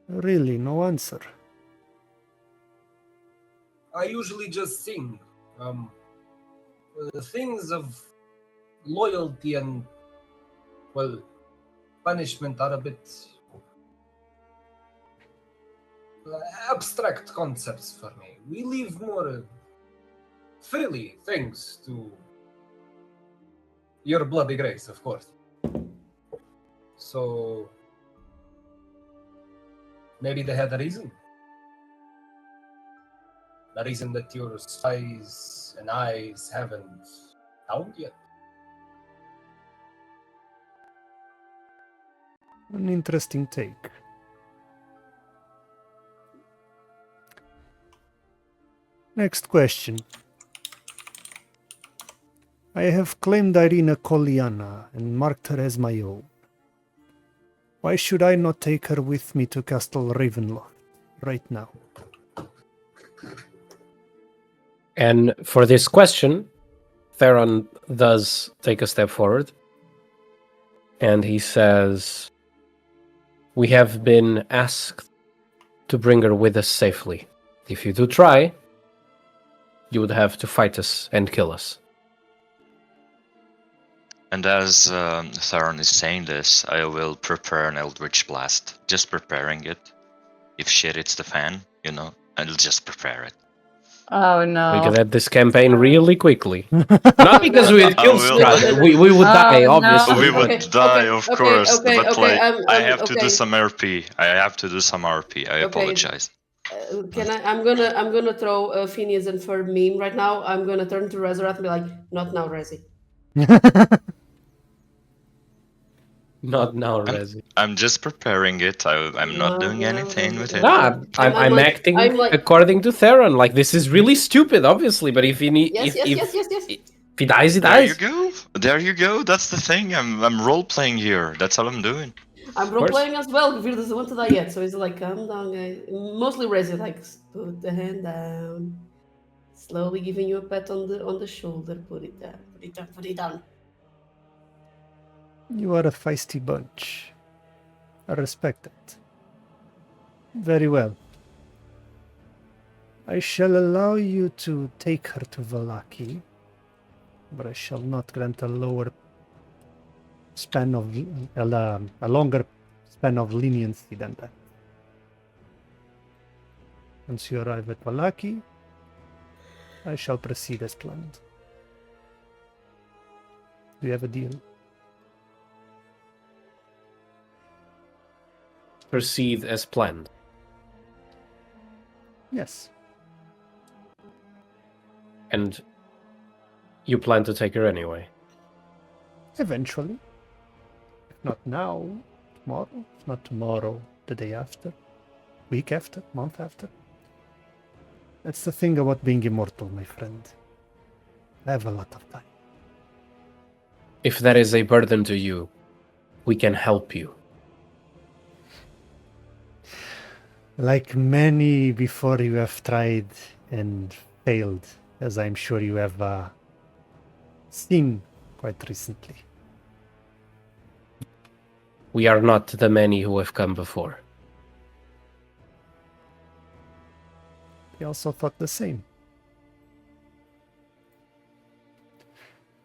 Really, no answer. I usually just sing. Things of loyalty and, well, punishment are a bit abstract concepts for me. We leave more freely things to your bloody grace, of course. So maybe they had a reason. The reason that your spies and eyes haven't found yet. An interesting take. Next question. I have claimed Ireena Koliana and marked her as my own. Why should I not take her with me to Castle Ravenloft right now? And for this question, Theron does take a step forward. And he says, we have been asked to bring her with us safely. If you do try, you would have to fight us and kill us. And as Theron is saying this, I will prepare an Eldritch Blast. Just preparing it. If shit hits the fan, I'll just prepare it. Oh no. We can end this campaign really quickly. Not because we had killed Strahd. We would die, no. obviously. We would Okay, die, okay, of okay, course, okay, but okay, I have to okay. do some RP. I apologize. I'm gonna throw a Phineas and Ferb meme right now. I'm gonna turn to Rezarath and be like, not now, Rezi. Not now, Rezi. I'm just preparing it. I'm not doing anything with it. Nah, I'm like- acting I'm like- according to Theron. Like, this is really stupid, obviously, but if he need, Yes. if he dies, he There dies. you go. There you go. That's the thing. I'm role playing here. That's all I'm doing. I'm role playing as well. Guevir doesn't want to die yet, so he's like, calm down, guys. Mostly Rezi, like, put the hand down. Slowly giving you a pat on the shoulder. Put it down. Put it down. You are a feisty bunch. I respect it. Very well. I shall allow you to take her to Vallaki, but I shall not grant a longer span of leniency than that. Once you arrive at Vallaki, I shall proceed as planned. Do you have a deal? Proceed as planned. Yes. And you plan to take her anyway. Eventually. If not now, tomorrow. If not tomorrow, the day after. Week after, month after. That's the thing about being immortal, my friend. I have a lot of time. If that is a burden to you, we can help you. Like many before, you have tried and failed, as I'm sure you have seen quite recently. We are not the many who have come before. We also thought the same.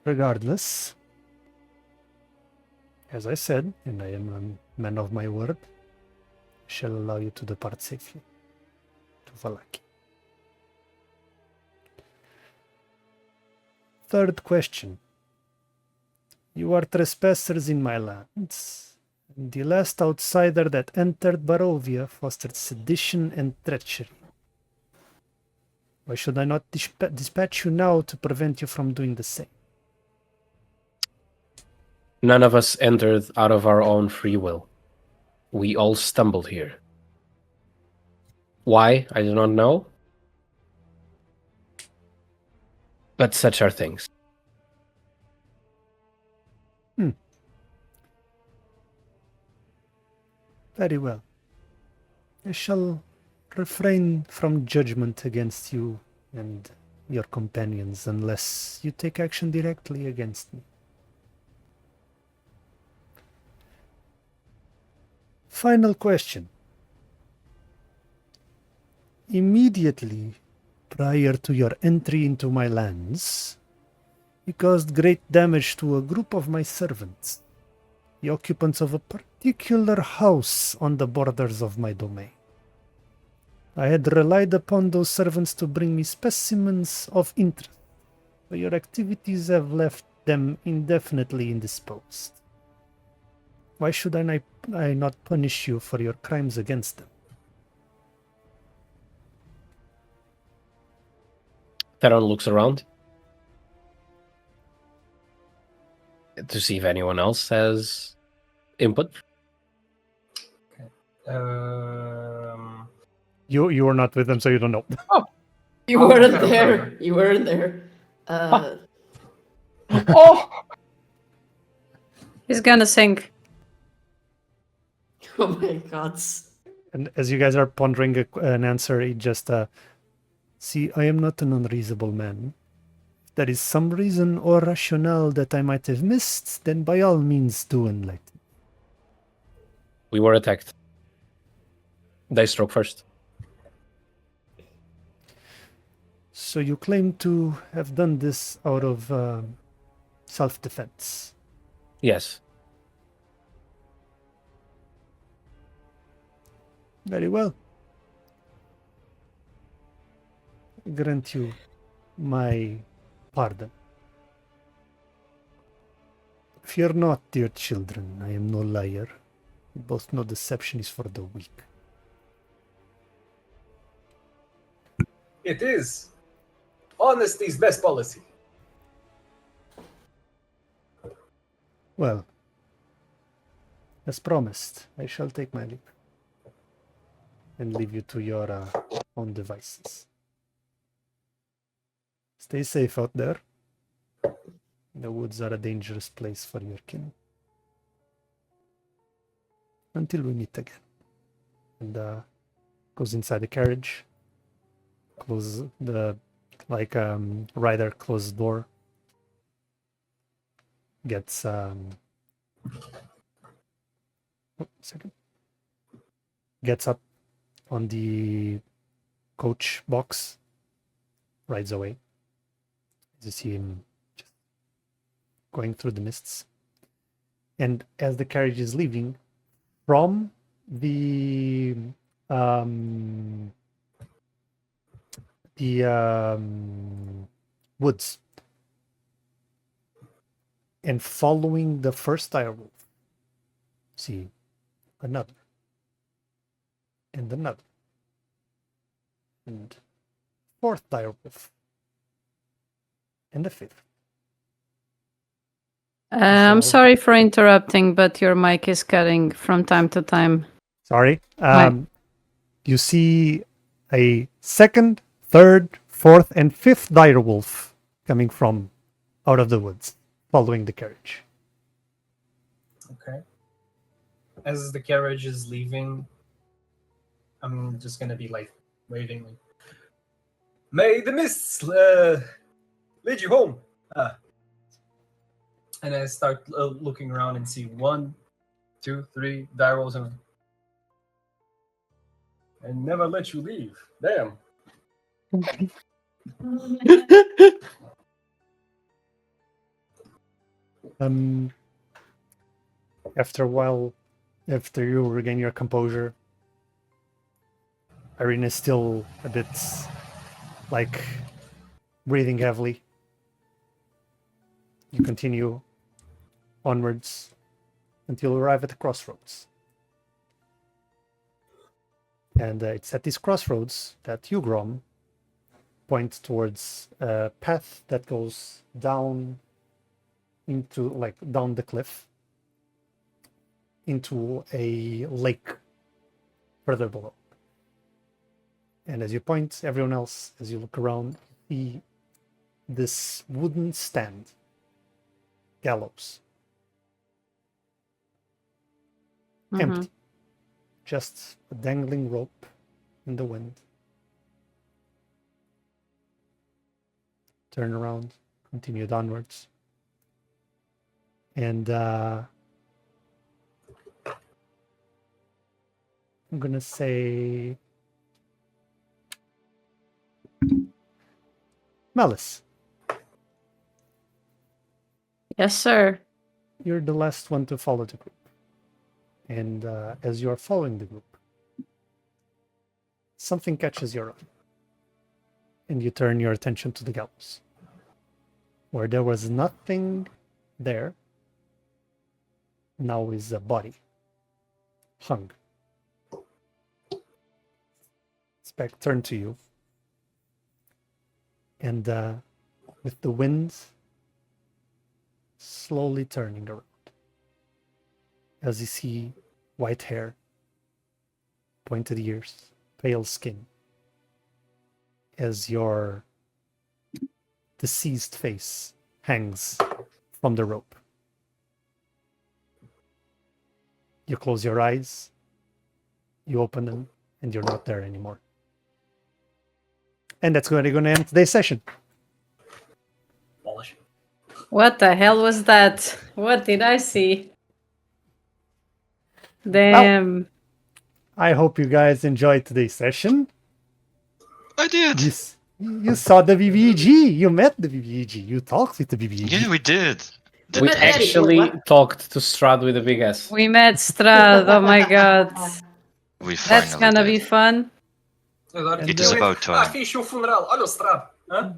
Regardless, as I said, and I am a man of my word, I shall allow you to depart safely to Vallaki. Third question. You are trespassers in my lands. And the last outsider that entered Barovia fostered sedition and treachery. Why should I not dispatch you now to prevent you from doing the same? None of us entered out of our own free will. We all stumbled here. Why? I do not know. But such are things. Very well. I shall refrain from judgment against you and your companions unless you take action directly against me. Final question. Immediately prior to your entry into my lands, you caused great damage to a group of my servants, the occupants of a particular house on the borders of my domain. I had relied upon those servants to bring me specimens of interest, but your activities have left them indefinitely indisposed. Why should I not punish you for your crimes against them? Theron looks around to see if anyone else has input. You were not with them, so you don't know. You Oh, weren't okay, there. okay. You weren't there. Oh! He's gonna sink. Oh my god. And as you guys are pondering an answer, it just see, I am not an unreasonable man. If there is some reason or rationale that I might have missed, then by all means do enlighten. We were attacked. They struck first. So you claim to have done this out of self-defense. Yes. Very well. I grant you my pardon. Fear not, dear children, I am no liar. We both know deception is for the weak. It is. Honesty's best policy. Well, as promised, I shall take my leave and leave you to your own devices. Stay safe out there. The woods are a dangerous place for your kin. Until we meet again. And goes inside the carriage. Close the rider closes the door. Gets gets up on the coach box, rides away. You see him just going through the mists. And as the carriage is leaving, from the woods and following the first direwolf, see another and another and fourth direwolf and the fifth. I'm So- sorry for interrupting, but your mic is cutting from time to time. Sorry. Right. You see a second, third, fourth, and fifth direwolf coming from out of the woods, following the carriage. Okay. As the carriage is leaving, I'm just gonna be like waving. Like, May the mists lead you home. and I start looking around and see 1, 2, 3 direwolves and never let you leave. Damn. After a while, after you regain your composure, Aryn is still a bit like breathing heavily. You continue onwards until you arrive at the crossroads. And it's at these crossroads that you, Grom, point towards a path that goes down into, like, down the cliff into a lake further below. And as you point, everyone else, as you look around, see this wooden stand, gallows, empty. Just a dangling rope in the wind. Turn around, continue onwards. And I'm gonna say Malice, Yes, sir. you're the last one to follow the group. And as you're following the group, something catches your eye. And you turn your attention to the gallows. Where there was nothing there, now is a body, hung. It's back turned to you. And with the wind slowly turning around, as you see white hair, pointed ears, pale skin, as your deceased face hangs from the rope. You close your eyes, you open them, and you're not there anymore. And that's going to end today's session. Polish. What the hell was that? What did I see? Damn. I hope you guys enjoyed today's session. I did. You saw the BBG. You met the BBG. You talked with the BBG. Yeah, we did. We met Eddie, actually what? talked to Strahd with a big S. We met Strahd. Oh my god. We That's finally gonna did. be fun. It is about time. Fiz o funeral. Olha o Strahd. Hã?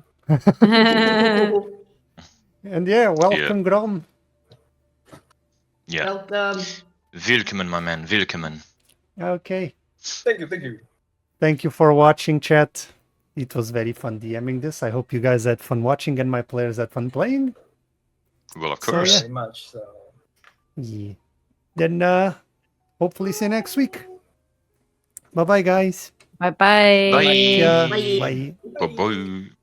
And yeah, welcome, Grom. Yeah. Welcome. Willkommen, my man. Willkommen. Okay. Thank you, thank you. Thank you for watching, chat. It was very fun DMing this. I hope you guys had fun watching and my players had fun playing. Well, of So, course. yeah. Very much so. Yeah. Then hopefully see you next week. Bye-bye, guys. Bye bye. Bye. Yeah, Bye. bye. Bye-bye.